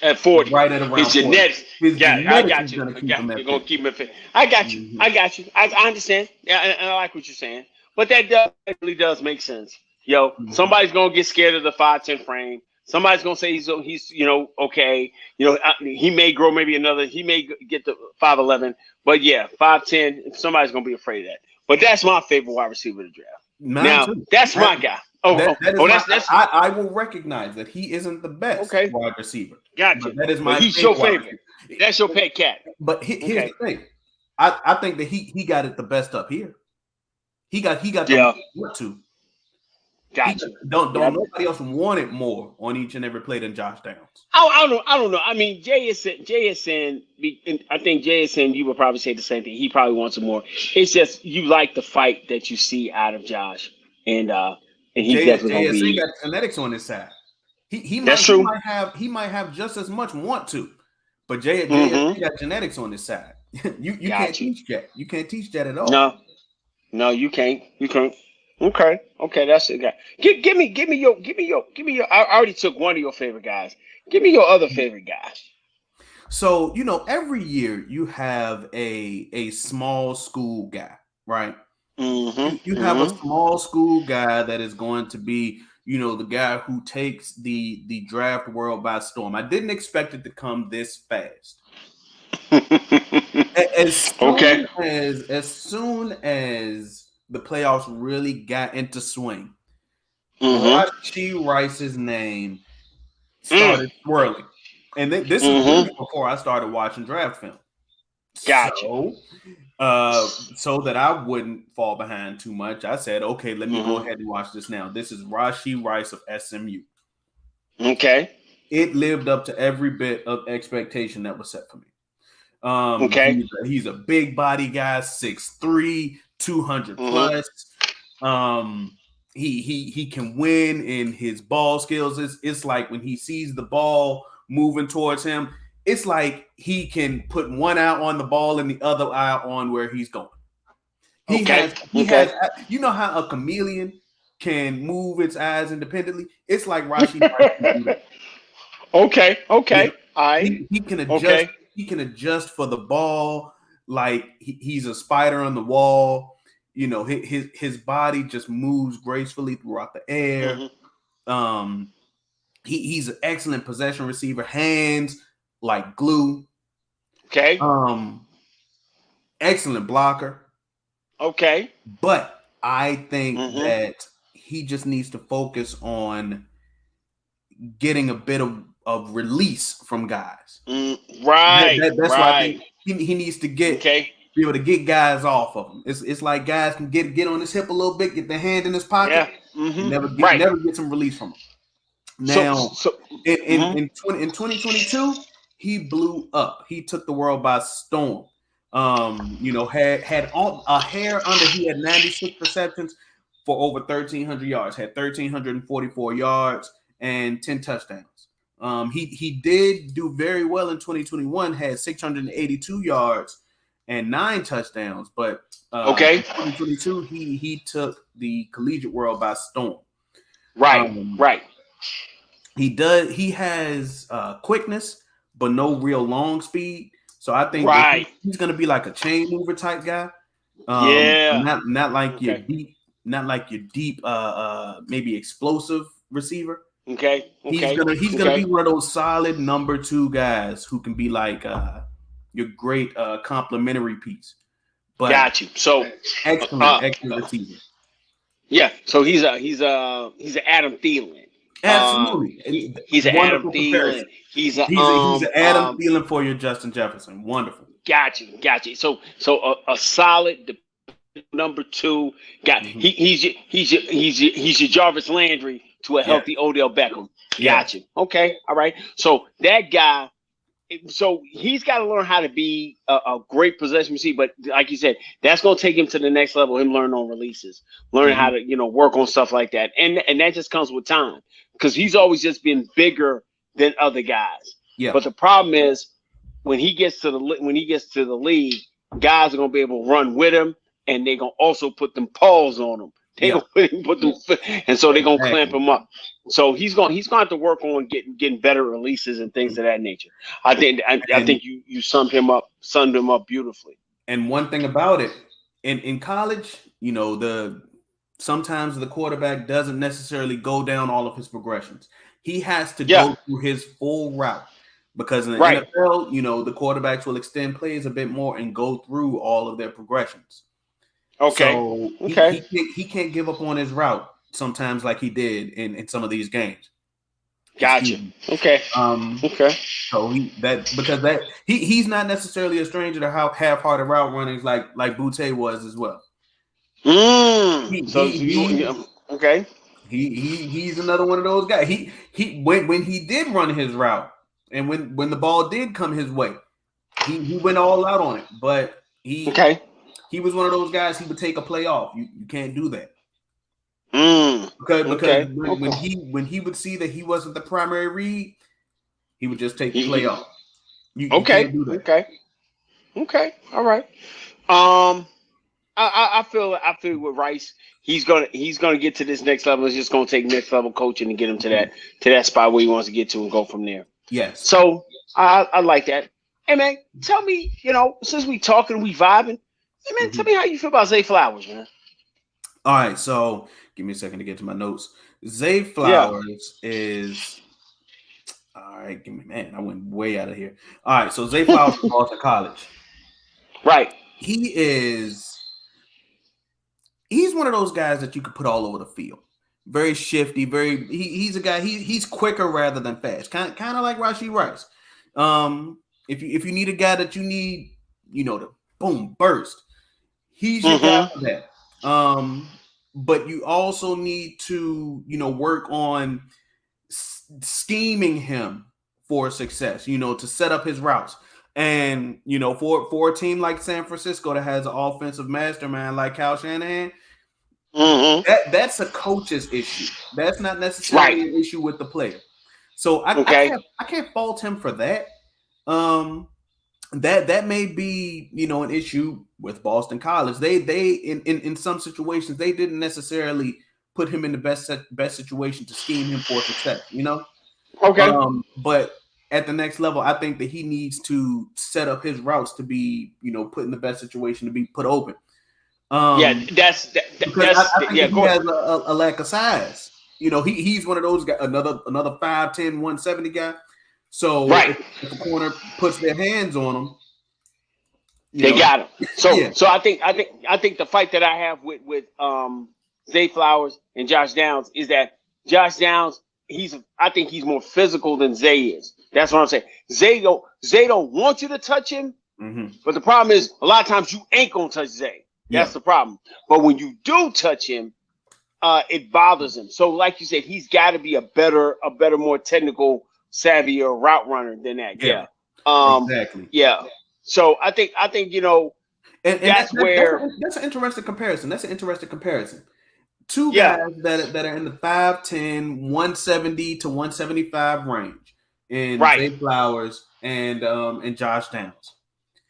at 40. Right at around his genetics. 40. I got you. You're going to keep him at 50. I got you. I understand. Yeah, and I like what you're saying. But that really does make sense. Somebody's going to get scared of the 5'10" frame. Somebody's gonna say he's okay. He may grow maybe another. He may get to 5'11", but yeah, 5'10". Somebody's gonna be afraid of that. But that's my favorite wide receiver to draft. Mine Now too. that's my guy. That's I will recognize that he isn't the best wide receiver. Gotcha. That is my he's your favorite. That's your pet cat. But here's the thing. I think that he got it the best up here. He got the what to. Gotcha. Don't nobody else want it more on each and every play than Josh Downs. I don't know. I mean, JSN. I think JSN. You would probably say the same thing. He probably wants it more. It's just you like the fight that you see out of Josh, and he's definitely gonna be. JSN got genetics on his side. He might have just as much want to, but JSN got genetics on his side. you can't teach that. You can't teach that at all. No, you can't. You can't. Okay, that's it, guy. Give me your. I already took one of your favorite guys. Give me your other favorite guy. So every year you have a small school guy, right? You have a small school guy that is going to be, the guy who takes the draft world by storm. I didn't expect it to come this fast. As soon as the playoffs really got into swing, Rashee Rice's name started swirling. And this is before I started watching draft film. Gotcha. So that I wouldn't fall behind too much, I said, okay, let me go ahead and watch this now. This is Rashee Rice of SMU. Okay. It lived up to every bit of expectation that was set for me. He's a big body guy, 6'3", 200 plus. He can win in his ball skills. It's like when he sees the ball moving towards him, it's like he can put one eye on the ball and the other eye on where he's going. He has, how a chameleon can move its eyes independently? It's like Rashee can do that. Okay. He can adjust. Okay. He can adjust for the ball like he's a spider on the wall. His body just moves gracefully throughout the air. He's an excellent possession receiver. Hands like glue. Okay. Excellent blocker. Okay. But I think that he just needs to focus on getting a bit of release from guys. Right. That's why I think he needs to be able to get guys off of him. It's like guys can get on his hip a little bit, get their hand in his pocket, never get some release from him. Now, in 2022, he blew up. He took the world by storm. Had a hair under. He had 96 receptions for over 1,300 yards. Had 1,344 yards and 10 touchdowns. He did do very well in 2021. Had 682 yards and 9 touchdowns. But in 2022, he took the collegiate world by storm. Right. He has quickness, but no real long speed. So I think he's going to be like a chain mover type guy. Not like your deep, maybe explosive receiver. Okay. He's gonna be one of those solid number 2 guys who can be like your great complementary piece. But got you. So excellent receiver. Yeah. So he's an Adam Thielen. Absolutely. He's an Adam Thielen. He's an Adam Thielen for your Justin Jefferson. Wonderful. Got you. So a solid number 2 guy. He's your Jarvis Landry to a healthy Odell Beckham. Got you. Okay. All right. So that guy. So he's got to learn how to be a great possession receiver, but like you said, that's going to take him to the next level. Him learning on releases, learning how to work on stuff like that, and that just comes with time because he's always just been bigger than other guys. Yeah. But the problem is when he gets to the league, guys are going to be able to run with him, and they're going to also put them paws on him. They're going to put them, and so they're going to clamp him up. So he's going to have to work on getting better releases and things of that nature. I think you summed him up beautifully. And one thing about it, in college, the sometimes the quarterback doesn't necessarily go down all of his progressions. He has to Yeah. go through his full route because in the Right. NFL, the quarterbacks will extend plays a bit more and go through all of their progressions. Okay. So Okay. he can't give up on his route sometimes like he did in some of these games. Gotcha. Okay. Okay. So he's not necessarily a stranger to how half-hearted route runnings like Boutte was as well. Okay. He's another one of those guys. He when he did run his route and when the ball did come his way, he went all out on it. But he was one of those guys. He would take a play off. You can't do that. Because when he would see that he wasn't the primary read, he would just take the play off. You can't do that. Okay. All right. I feel with Rice, he's gonna get to this next level. It's just gonna take next level coaching to get him to that spot where he wants to get to and go from there. Yes. So I like that. Hey man, tell me, since we talking, we vibing. Hey man, tell me how you feel about Zay Flowers, man. All right, so give me a second to get to my notes. Zay Flowers is all right. I went way out of here. All right, so Zay Flowers from Boston College. Right. He's one of those guys that you could put all over the field. Very shifty, he's a guy, he's quicker rather than fast. Kind of like Rashee Rice. If you need a guy that you need, to boom, burst, he's your guy for that. But you also need to, work on scheming him for success, to set up his routes. And, for a team like San Francisco that has an offensive mastermind like Kyle Shanahan, that's a coach's issue. That's not necessarily an issue with the player. So I can't fault him for that. That may be, an issue with Boston College. They in some situations they didn't necessarily put him in the best situation to scheme him for success. Okay. But at the next level, I think that he needs to set up his routes to be, put in the best situation to be put open. I think he has a lack of size. He's one of those guys, another 5'10", 170 guy. So if a corner puts their hands on him, they got him. So I think the fight that I have with Zay Flowers and Josh Downs is that Josh Downs, I think he's more physical than Zay is. That's what I'm saying. Zay don't want you to touch him, but the problem is a lot of times you ain't gonna touch Zay. That's the problem. But when you do touch him, it bothers him. So like you said, he's got to be a better, more technical, savvier route runner than that. Yeah. Exactly. Yeah. So I think that's an interesting comparison. Two guys that are in the 5'10", 170 to 175 range in Zay Flowers and Josh Downs.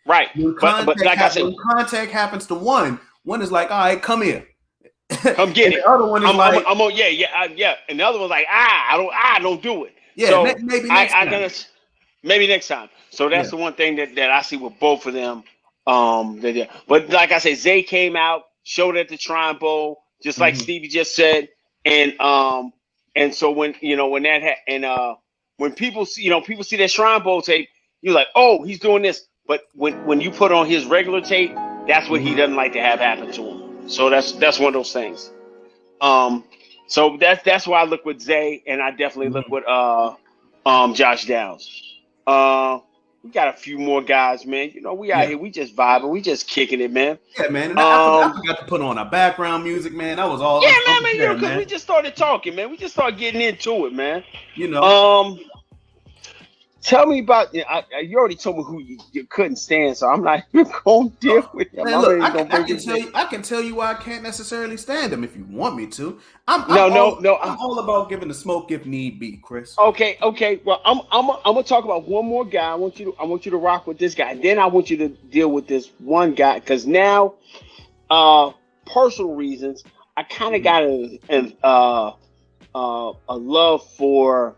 Right. When contact happens to one is like, all right, come here. Come get it. The other one is I'm on, yeah. And the other one's like, I don't do it. Yeah, so maybe next time. Maybe next time. So that's the one thing that I see with both of them. But like I said, Zay came out, showed at the Shrine Bowl, just like Stevie just said, and so when when people see that Shrine Bowl tape, you're like, oh, he's doing this. But when you put on his regular tape, that's what he doesn't like to have happen to him. So that's one of those things. So that's why I look with Zay, and I definitely look with Josh Downs. We got a few more guys, man. We out here, we just vibing, we just kicking it, man. Yeah, man. And I forgot to put on our background music, man. That was all. Yeah, man. Because we just started talking, man. We just started getting into it, man. Tell me about. You already told me who you couldn't stand, so I'm not even going to deal with him. Man, look, I can tell you why I can't necessarily stand him if you want me to. I'm all about giving the smoke if need be, Chris. Okay. Well, I'm gonna talk about one more guy. I want you to rock with this guy. Then I want you to deal with this one guy because now, personal reasons, I kind of got a love for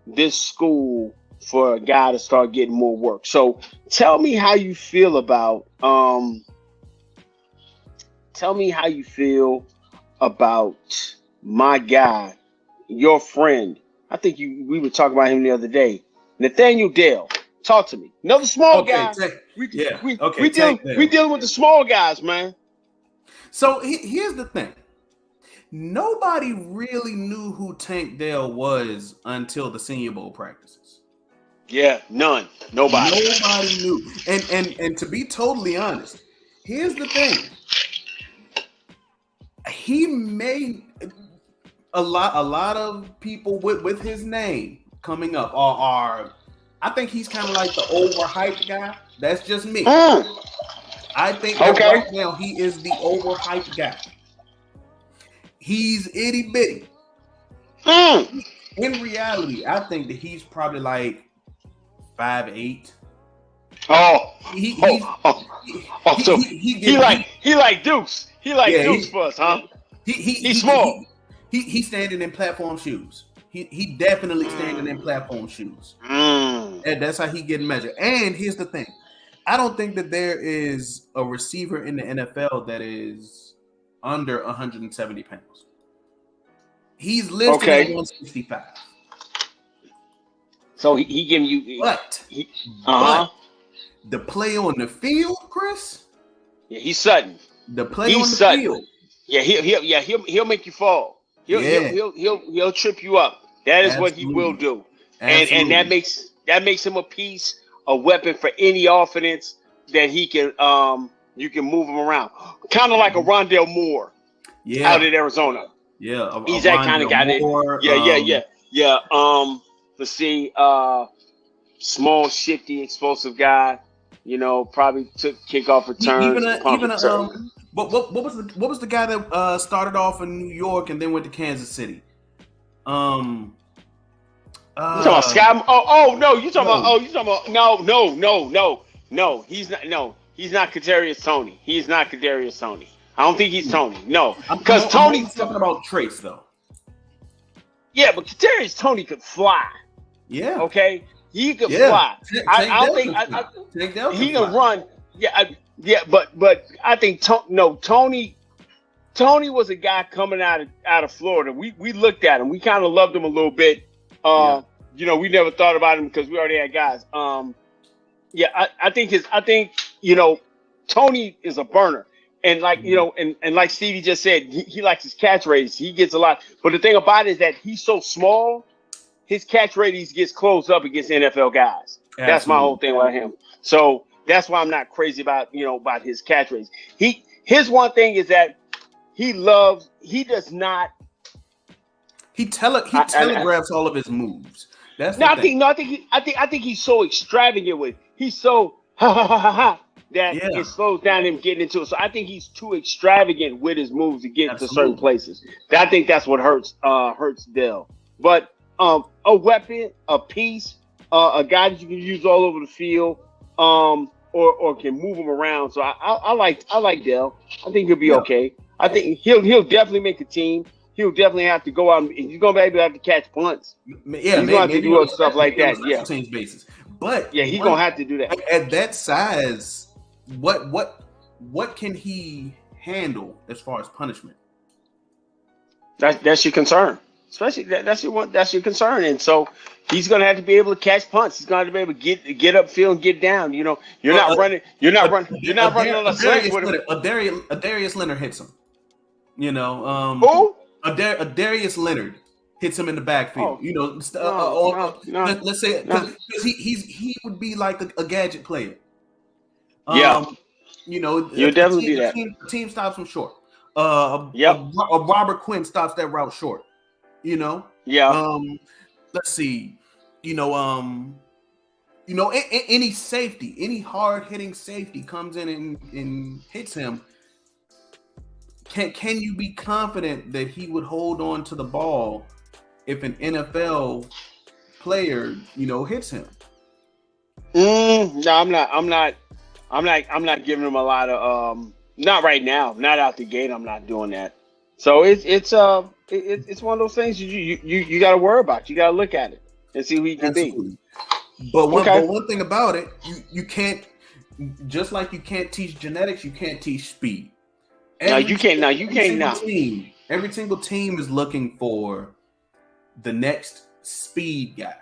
this school. For a guy to start getting more work. So tell me how you feel about about my guy, your friend. I think we were talking about him the other day. Nathaniel Dale. Talk to me. Another small guy. We dealing with the small guys, man. So here's the thing. Nobody really knew who Tank Dell was until the Senior Bowl practices. Yeah, none. Nobody knew. And to be totally honest, here's the thing. He made a lot of people with his name coming up are I think he's kind of like the overhyped guy. That's just me. I think that right now he is the overhyped guy. He's itty bitty. In reality, I think that he's probably like 5'8". He like Deuce. He like Deuce for us, huh? He's small. He's standing in platform shoes. He definitely standing in platform shoes. And that's how he getting measured. And here's the thing. I don't think that there is a receiver in the NFL that is under 170 pounds. He's listed at 165. So he giving you but the play on the field, Chris. Yeah, he's sudden. The play on the field. Yeah, he'll make you fall. He'll trip you up. That is what he will do. And that makes him a weapon for any offense that he can you can move him around. Kind of like a Rondale Moore out in Arizona. Yeah, he's that kind of guy. Yeah. Let's see, small, shifty, explosive guy. You know, probably took kickoff returns. What was the guy that started off in New York and then went to Kansas City? You talking about Scott? You talking about no. He's not Kadarius Toney. He's not Kadarius Toney. I don't think he's Toney. No, because Toney's talking about traits though. Yeah, but Kadarius Toney could fly. Yeah. Okay, he could fly. I think he can run. Yeah, but I think Toney was a guy coming out of Florida. We looked at him. We kind of loved him a little bit. You know, we never thought about him because we already had guys. I think Toney is a burner. And like, and like Stevie just said, he likes his catch radius. He gets a lot. But the thing about it is that he's so small, his catch radius gets closed up against NFL guys. Absolutely. That's my whole thing with him. So that's why I'm not crazy about his catch radius. His one thing is that he telegraphs all of his moves. That's I think he's so extravagant with it. He's so that it slows down him getting into it. So I think he's too extravagant with his moves to get to certain places. I think that's what hurts Dell. But a weapon, a piece, a guy that you can use all over the field, or can move him around. So I like Dell. I think he'll be okay. I think he'll definitely make the team. He'll definitely have to go out and he's gonna be able to have to catch punts. Yeah, he's gonna have to do stuff like that. Yeah, change bases. But he's gonna have to do that at that size. What can he handle as far as punishment? That's your concern. Especially that's your concern. And so he's gonna have to be able to catch punts. He's gonna have to be able to get upfield and get down. You're not running on a slant with him. Darius Leonard hits him. Who? Darius Leonard hits him in the backfield. Let's say because he would be like a gadget player. You'll definitely do that. Team stops him short. Robert Quinn stops that route short. Let's see. Any safety, any hard hitting safety comes in and hits him. Can you be confident that he would hold on to the ball if an NFL player, hits him? No, I'm not giving him a lot of not right now, not out the gate. I'm not doing that. So it's one of those things you got to worry about. You got to look at it and see who you can be. But one thing about it, you can't, just like you can't teach genetics, you can't teach speed. You can't. Every single team is looking for the next speed guy.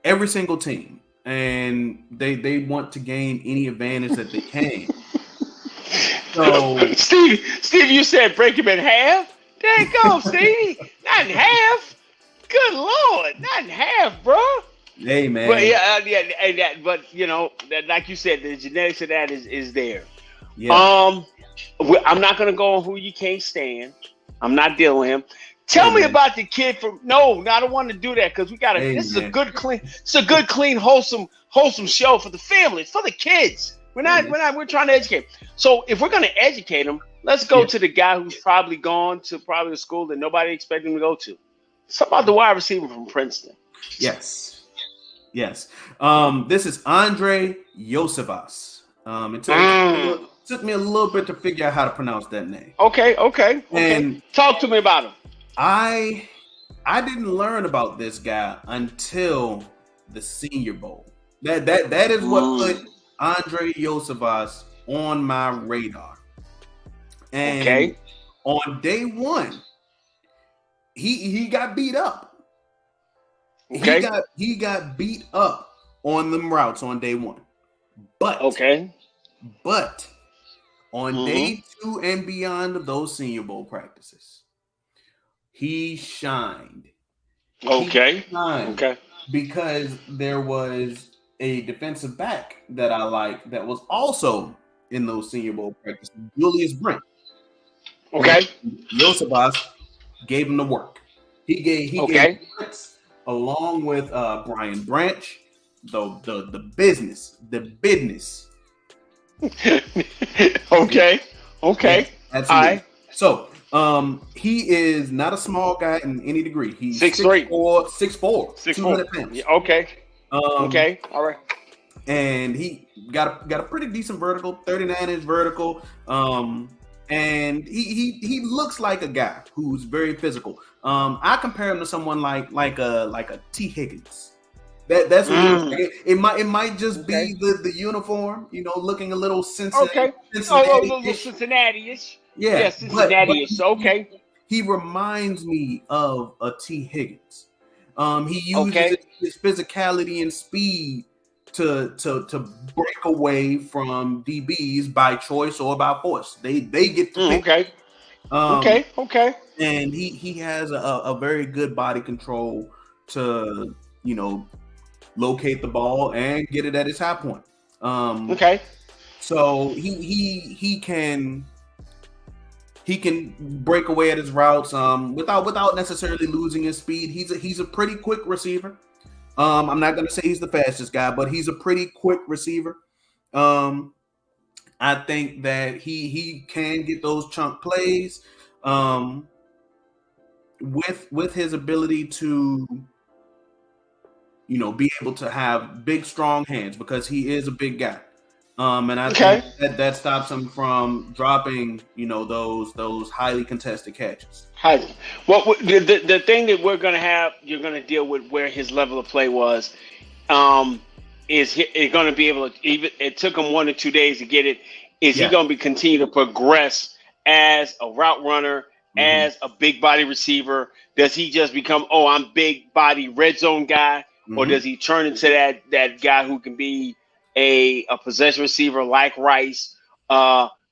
Every single team. And they want to gain any advantage that they can. So Steve, you said break him in half? There you go, Stevie. Not in half. Good Lord, not in half, bro. hey man. But but that, like you said, the genetics of that is there. Yeah. I'm not gonna go on who you can't stand. I'm not dealing with him. Tell me about the kid from. No, I don't want to do that because we got to. This is a good, clean. It's a good, clean, wholesome show for the family. It's for the kids. We're trying to educate. So if we're gonna educate them, let's go to the guy who's probably gone to a school that nobody expected him to go to. Something about the wide receiver from Princeton. Yes. This is Andre Iosivas. It took me a little bit to figure out how to pronounce that name. Okay. And talk to me about him. I didn't learn about this guy until the Senior Bowl. That is what put Andre Iosivas on my radar. And on day one, he got beat up. Okay. He got beat up on them routes on day one. But on day 2 and beyond of those Senior Bowl practices, he shined. Okay. Because there was a defensive back that I like that was also in those Senior Bowl practices, Julius Brent. Okay. Iosivas gave him the work. He gave Brent, along with Brian Branch, the business. Okay. Yes, absolutely. All right. So he is not a small guy in any degree. He's 6'3", 6'4", 200 pounds. Yeah, okay. Okay. All right. And he got a pretty decent vertical, 39-inch vertical. And he looks like a guy who's very physical. I compare him to someone like a T. Higgins. That's what it might just be the uniform, looking a little Cincinnati. Cincinnati-ish. Yeah, Cincinnati-ish. Okay. He reminds me of a T. Higgins. He uses his physicality and speed to break away from DBs by choice or by force. They get to pick. Okay. And he has a very good body control to locate the ball and get it at its high point. So he can break away at his routes without necessarily losing his speed. He's a pretty quick receiver. I'm not going to say he's the fastest guy, but he's a pretty quick receiver. I think that he can get those chunk plays with his ability to be able to have big, strong hands because he is a big guy. And I think that stops him from dropping, those highly contested catches. Well, the thing that you're going to deal with where his level of play was, is he going to be able to, even it took him 1 or 2 days to get it. Is he going to continue to progress as a route runner, as a big body receiver? Does he just become, I'm big body red zone guy? Or does he turn into that guy who can be a possession receiver like Rice,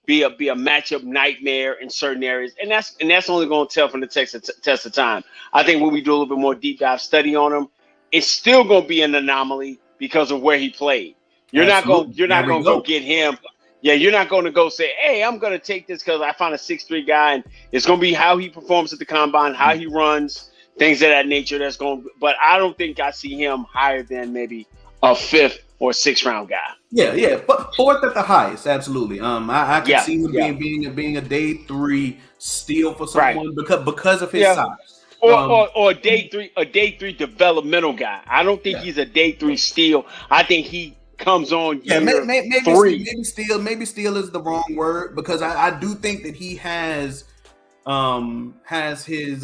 be a matchup nightmare in certain areas? And that's only going to tell from the test of time. I think when we do a little bit more deep dive study on him, it's still going to be an anomaly because of where he played. You're not going to go get him. Yeah, you're not going to go say, hey, I'm going to take this because I found a 6'3" guy, and it's going to be how he performs at the combine, how he runs, things of that nature. But I don't think I see him higher than maybe a 5th or 6th round guy. Yeah, but 4th at the highest, absolutely. I can see him being a day 3 steal for someone because of his size. Or a day 3 developmental guy. I don't think he's a day 3 steal. I think he comes on maybe 3. Maybe steal is the wrong word because I do think that he has his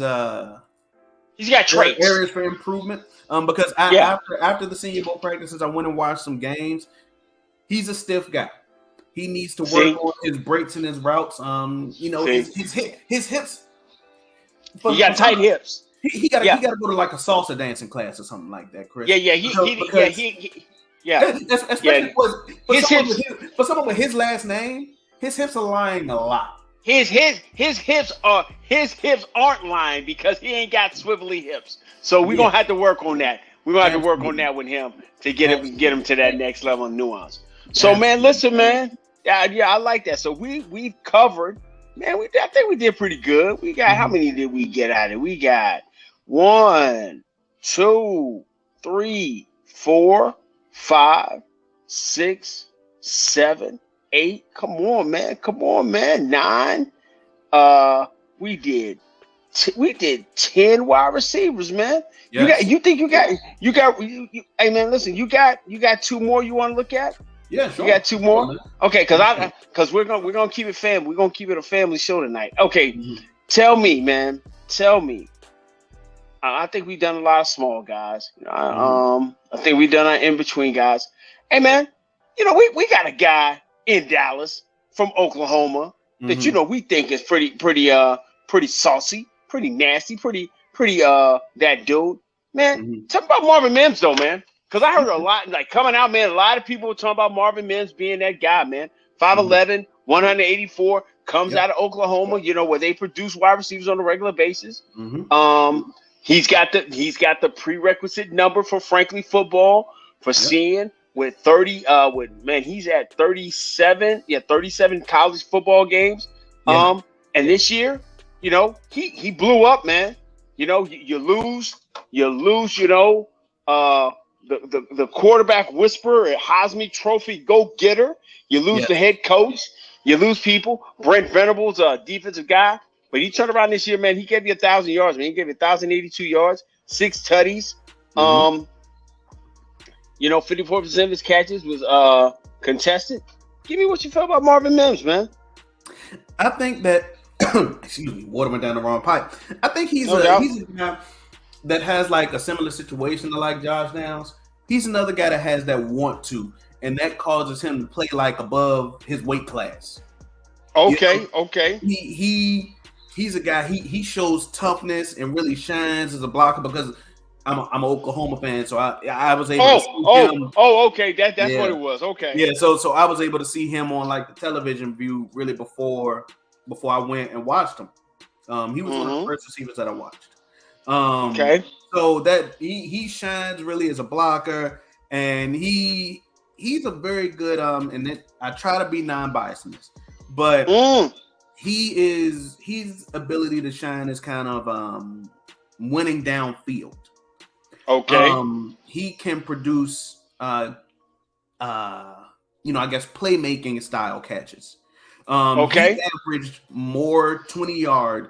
he's got traits, areas for improvement. Because after the Senior Bowl practices, I went and watched some games. He's a stiff guy. He needs to work on his breaks and his routes. His hips He got tight hips. He got to go to like a salsa dancing class or something like that, Chris. Yeah. Especially for someone with his last name, his hips are lying a lot. His hips aren't lying because he ain't got swivelly hips. So we're gonna have to work on that. We're gonna have to work on that with him to get him to that next level of nuance. So man, listen, man. Yeah, I like that. So we've covered, man. I think we did pretty good. We got how many did we get out of it? We got 1, 2, 3, 4, 5, 6, 7, 8. Come on, man. 9. We did 10 wide receivers, man. Yes. Hey man, listen, you got 2 more you want to look at? Yeah, sure. You got 2 more? Okay, because we're gonna keep it family. We're gonna keep it a family show tonight. Okay, Tell me, man. I think we've done a lot of small guys. I think we've done our in between guys. Hey man, we got a guy in Dallas from Oklahoma that we think is pretty saucy, pretty nasty, pretty that dude. Man, talk about Marvin Mims though, man. Because I heard a lot, like coming out, man, a lot of people were talking about Marvin Mims being that guy, man. 5'11", 184, comes out of Oklahoma, where they produce wide receivers on a regular basis. He's got the prerequisite number for Frankly Football for seeing with 30 he's at 37 college football games. And this year, he blew up, man. You lose, the quarterback whisperer at Heisman Trophy go-getter. You lose the head coach. You lose people. Brent Venables, a defensive guy. But he turned around this year, man. He gave you 1,000 yards, man. He gave you 1,082 yards, 6 tutties. 54% of his catches was contested. Give me what you felt about Marvin Mims, man. I think that excuse me, water went down the wrong pipe. I think he's a guy that has like a similar situation to like Josh Downs. He's another guy that has that want to, and that causes him to play like above his weight class. Okay. He's a guy. He shows toughness and really shines as a blocker because I'm an Oklahoma fan, so I was able to see him. Okay, that's what it was. Okay. Yeah, so I was able to see him on like the television view really before I went and watched him. He was one of the first receivers that I watched. So that he shines really as a blocker, and he's a very good and I try to be non-biased in this, but his ability to shine is kind of winning downfield. He can produce I guess playmaking style catches. He averaged more 20-yard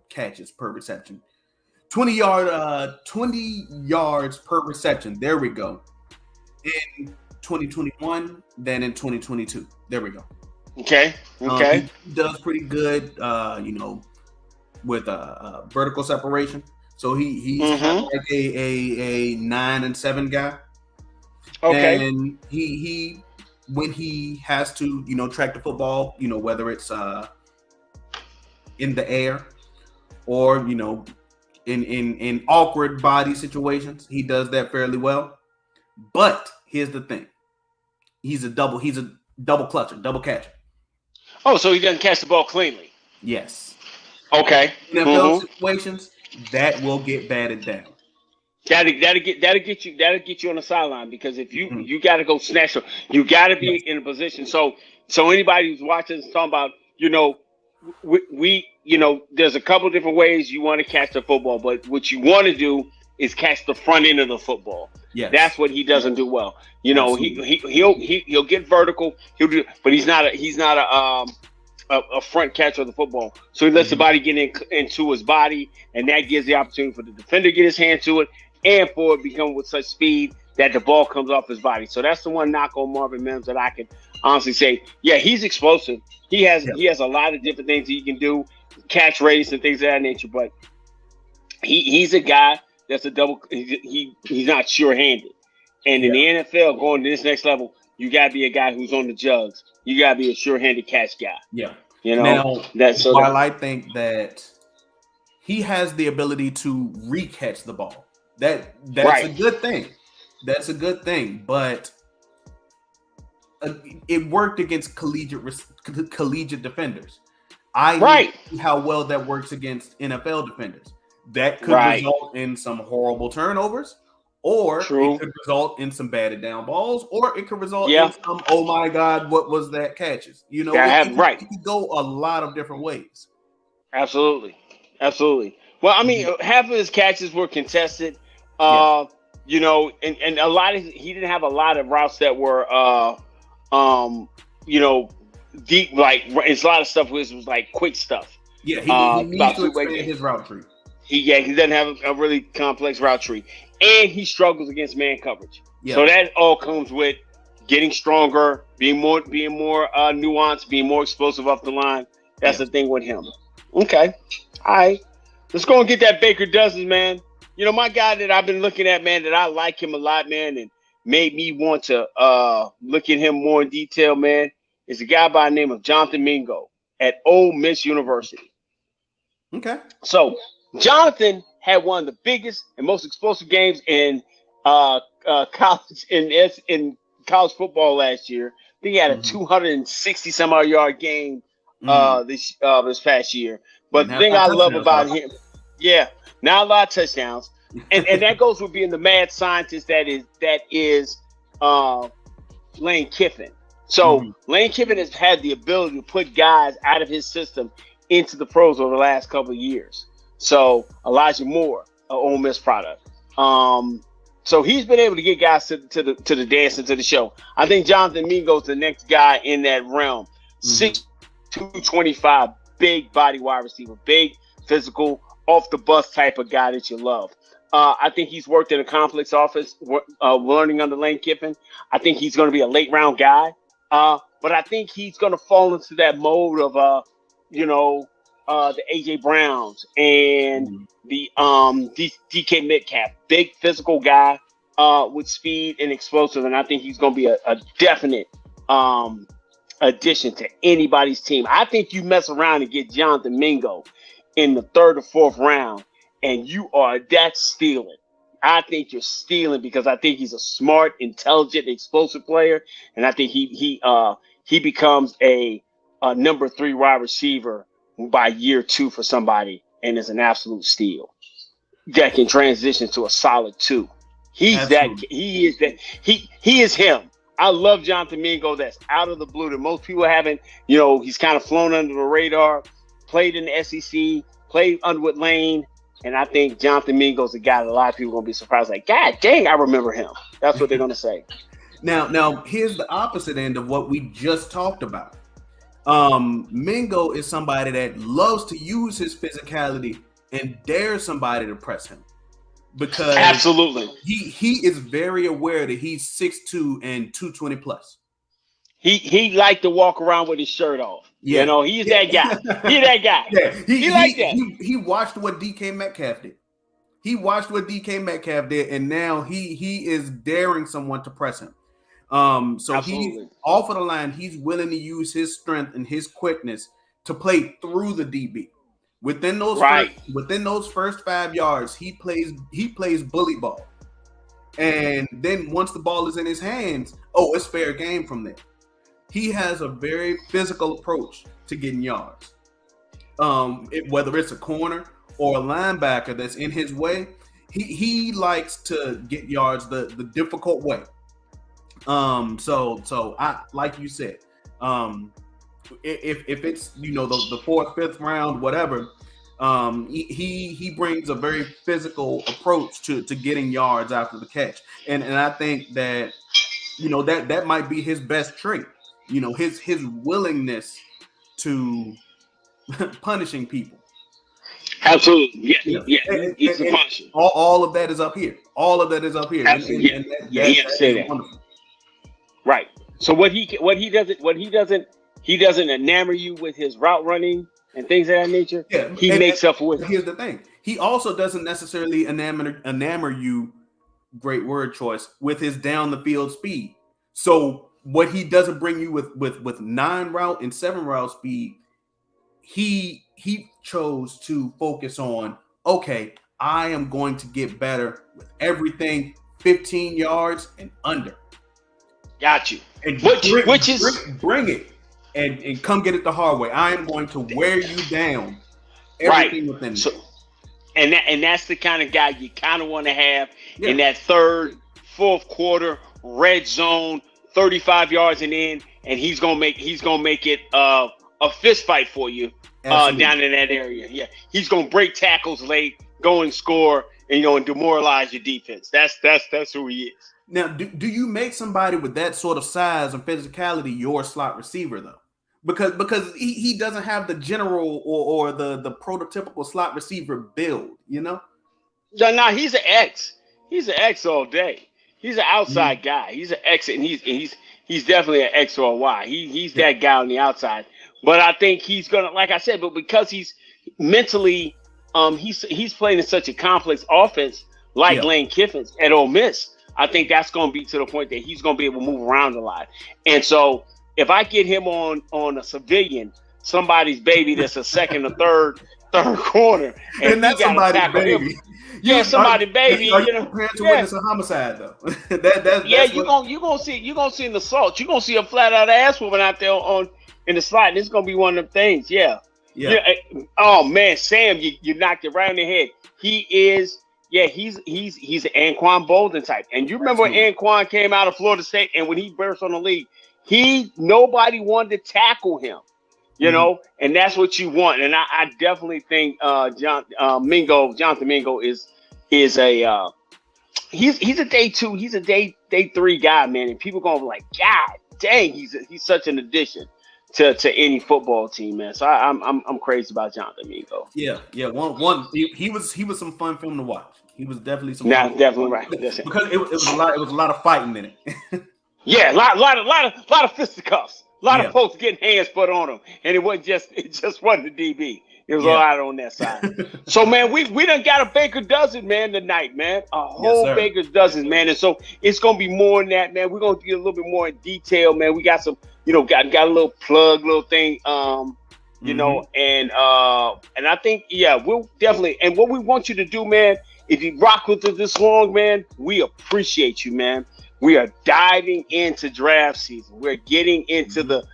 catches per reception. 20 yards per reception. There we go. In 2021 than in 2022. There we go. Okay. He does pretty good, with vertical separation. So he's kind of like a 9 and 7 guy. Okay. And he when he has to, track the football, whether it's in the air or, in awkward body situations, he does that fairly well. But here's the thing. He's a double clutcher, double catcher. Oh, so he doesn't catch the ball cleanly. Yes. Okay. In those situations, that will get batted down. That'll get you on the sideline, because if you got to go snatch them, you got to be in a position. So anybody who's watching is talking about, we there's a couple different ways you want to catch the football, but what you want to do is catch the front end of the football. Yeah, that's what he doesn't do well. He'll get vertical. He'll do, but he's not a front catcher of the football. So he lets the body get into his body, and that gives the opportunity for the defender to get his hand to it, and for it become with such speed that the ball comes off his body. So that's the one knock on Marvin Mims that I can honestly say, yeah, he's explosive. He has a lot of different things he can do, catch radius and things of that nature. But he's a guy that's a double. He's not sure-handed. And in the NFL, going to this next level, you got to be a guy who's on the jugs. You got to be a sure-handed catch guy. Yeah. You know, Now, that's so while I think that he has the ability to re-catch the ball, that's a right, good thing. That's a good thing, but it worked against collegiate defenders. I need right, to see how well that works against NFL defenders. That could right. result in some horrible turnovers, or it True. could result in some batted down balls, or it could result in Yeah, some, oh my God, what was that catches? You know, that it, happened. it, could, Right. it could go a lot of different ways. Absolutely. Absolutely. Well, I mean, Mhm. half of his catches were contested. Yes. Uh, and a lot of he didn't have a lot of routes that were um, you know, deep like it's a lot of stuff was like quick stuff. Yeah, he needs About to two way. expand his route tree. He doesn't have a really complex route tree, and he struggles against man coverage. Yeah. So that all comes with getting stronger, being more nuanced, being more explosive off the line. That's the thing with him. Okay, all right, let's go and get that Baker Dozen, man. You know, my guy that I've been looking at, man, that I like him a lot, man, and made me want to look at him more in detail, man, is a guy by the name of Jonathan Mingo at Ole Miss University. Okay. So Jonathan had one of the biggest and most explosive games in college in college football last year. I think he had a 260 some odd yard game this past year. But Didn't the have thing no I love touchdowns, about though. him, yeah, not a lot of touchdowns, and that goes with being the mad scientist that is Lane Kiffin. So Lane Kiffin has had the ability to put guys out of his system into the pros over the last couple of years. So Elijah Moore, an Ole Miss product. So he's been able to get guys to the dance and to the show. I think Jonathan Mingo's the next guy in that realm. 6'2", 225, big body wide receiver, big physical, off the bus type of guy that you love. I think he's worked in a complex office, learning under Lane Kiffin. I think he's going to be a late round guy. But I think he's going to fall into that mode of, the AJ Browns and the DK Metcalf, big physical guy with speed and explosive, and I think he's going to be a definite addition to anybody's team. I think you mess around and get Jonathan Mingo in the third or fourth round, and that's stealing. I think you're stealing because I think he's a smart, intelligent, explosive player, and I think he becomes a number 3 wide receiver by year 2 for somebody, and is an absolute steal that can transition to a solid 2. He is him. I love Jonathan Mingo. That's out of the blue that most people haven't. He's kind of flown under the radar. Played in the SEC. Played under with Lane. And I think Jonathan Mingo's a guy that a lot of people are going to be surprised. Like, God dang, I remember him. That's what they're going to say. Now, here's the opposite end of what we just talked about. Mingo is somebody that loves to use his physicality and dare somebody to press him. Because absolutely, he is very aware that he's 6'2" and 220 plus. He liked to walk around with his shirt off. Yeah. He's that guy. He's that guy. Yeah, he liked that. He watched what DK Metcalf did. And now he is daring someone to press him. So absolutely. He's off of the line. He's willing to use his strength and his quickness to play through the DB. Within those first 5 yards, he plays bully ball. And then once the ball is in his hands, it's fair game from there. He has a very physical approach to getting yards. Whether it's a corner or a linebacker that's in his way, he likes to get yards the difficult way. So I, like you said, if it's the 4th, 5th round, whatever, he brings a very physical approach to getting yards after the catch, and I think that that might be his best trait. His willingness to punishing people. Absolutely, yeah. He's a punisher. All of that is up here. Absolutely, and he has to say that. Wonderful. Right. So what he doesn't enamor you with his route running and things of that nature. Yeah, he makes up for it. Here's the thing: he also doesn't necessarily enamor you. Great word choice with his down the field speed. So what he doesn't bring you with 9 route and 7 route speed, he chose to focus on, okay, I am going to get better with everything 15 yards and under. Got you. And Which bring it and come get it the hard way. I am going to wear you down. Everything right. within so, and that's the kind of guy you kind of want to have in that third, fourth quarter, red zone, 35 yards and in, and he's gonna make it a fist fight for you down in that area. Yeah, he's gonna break tackles late, go and score, and and demoralize your defense. That's who he is. Now, do you make somebody with that sort of size and physicality your slot receiver though? Because he doesn't have the general or the prototypical slot receiver build, No, he's an X. He's an X all day. He's an outside guy. He's an X, and he's definitely an X or a Y. He's that guy on the outside. But I think he's gonna, like I said, but because he's mentally, he's playing in such a complex offense like Lane Kiffin's at Ole Miss. I think that's gonna be to the point that he's gonna be able to move around a lot. And so if I get him on a civilian, somebody's baby that's a second or third corner, and that's somebody's baby. Yeah, somebody's baby. Are you prepared to witness a homicide though? You're gonna see an assault. You're gonna see a flat out ass woman out there in the slot. And it's gonna be one of them things. Yeah. Oh man, Sam, you knocked it right in the head. He is. Yeah, he's an Anquan Bolden type. And you remember when Anquan came out of Florida State, and when he burst on the league, nobody wanted to tackle him, and that's what you want. And I definitely think Jonathan Mingo is a he's a day 2, he's a day 3 guy, man. And people gonna be like, God dang, he's such an addition to any football team, man. So I'm crazy about Jonathan Mingo. Yeah. He was some fun film to watch. He was definitely some. Definitely right. Because it was a lot of fighting in it. Yeah, a lot of fisticuffs, a lot of folks getting hands put on them, and it just wasn't the DB. It was a lot on that side. So man, we done got a Baker dozen, man, tonight, man. A whole Baker's dozen, man. And so it's gonna be more than that, man. We're gonna get a little bit more in detail, man. We got some, got a little plug, little thing, and I think, we'll definitely. And what we want you to do, man, if you rock with us this long, man, we appreciate you, man. We are diving into draft season. We're getting into the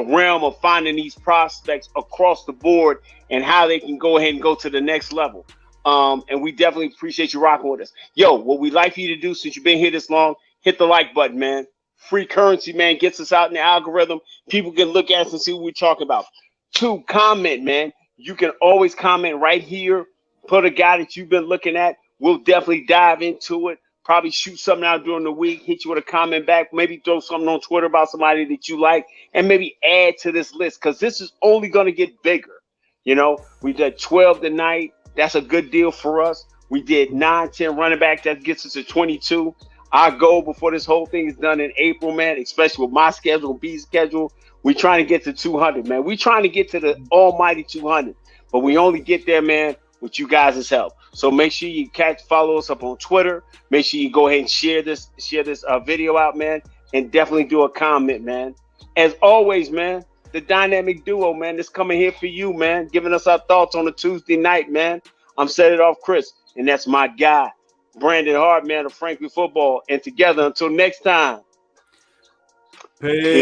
realm of finding these prospects across the board and how they can go ahead and go to the next level. And we definitely appreciate you rocking with us. Yo, what we'd like for you to do, since you've been here this long, hit the like button, man. Free currency, man, gets us out in the algorithm. People can look at us and see what we're talking about. 2, comment, man. You can always comment right here. Put a guy that you've been looking at. We'll definitely dive into it. Probably shoot something out during the week, hit you with a comment back, maybe throw something on Twitter about somebody that you like, and maybe add to this list, because this is only going to get bigger. We did 12 tonight. That's a good deal for us. We did 9, 10 running back. That gets us to 22. Our goal before this whole thing is done in April, man, especially with my schedule, B's schedule, we're trying to get to 200, man. We're trying to get to the almighty 200, but we only get there, man, with you guys' help. So make sure you follow us up on Twitter. Make sure you go ahead and share this video out, man, and definitely do a comment, man. As always, man, the dynamic duo, man, that's coming here for you, man, giving us our thoughts on a Tuesday night, man. I'm Set It Off Chris, and that's my guy, Brandon Hart, man, of Frankly Football. And together, until next time, peace.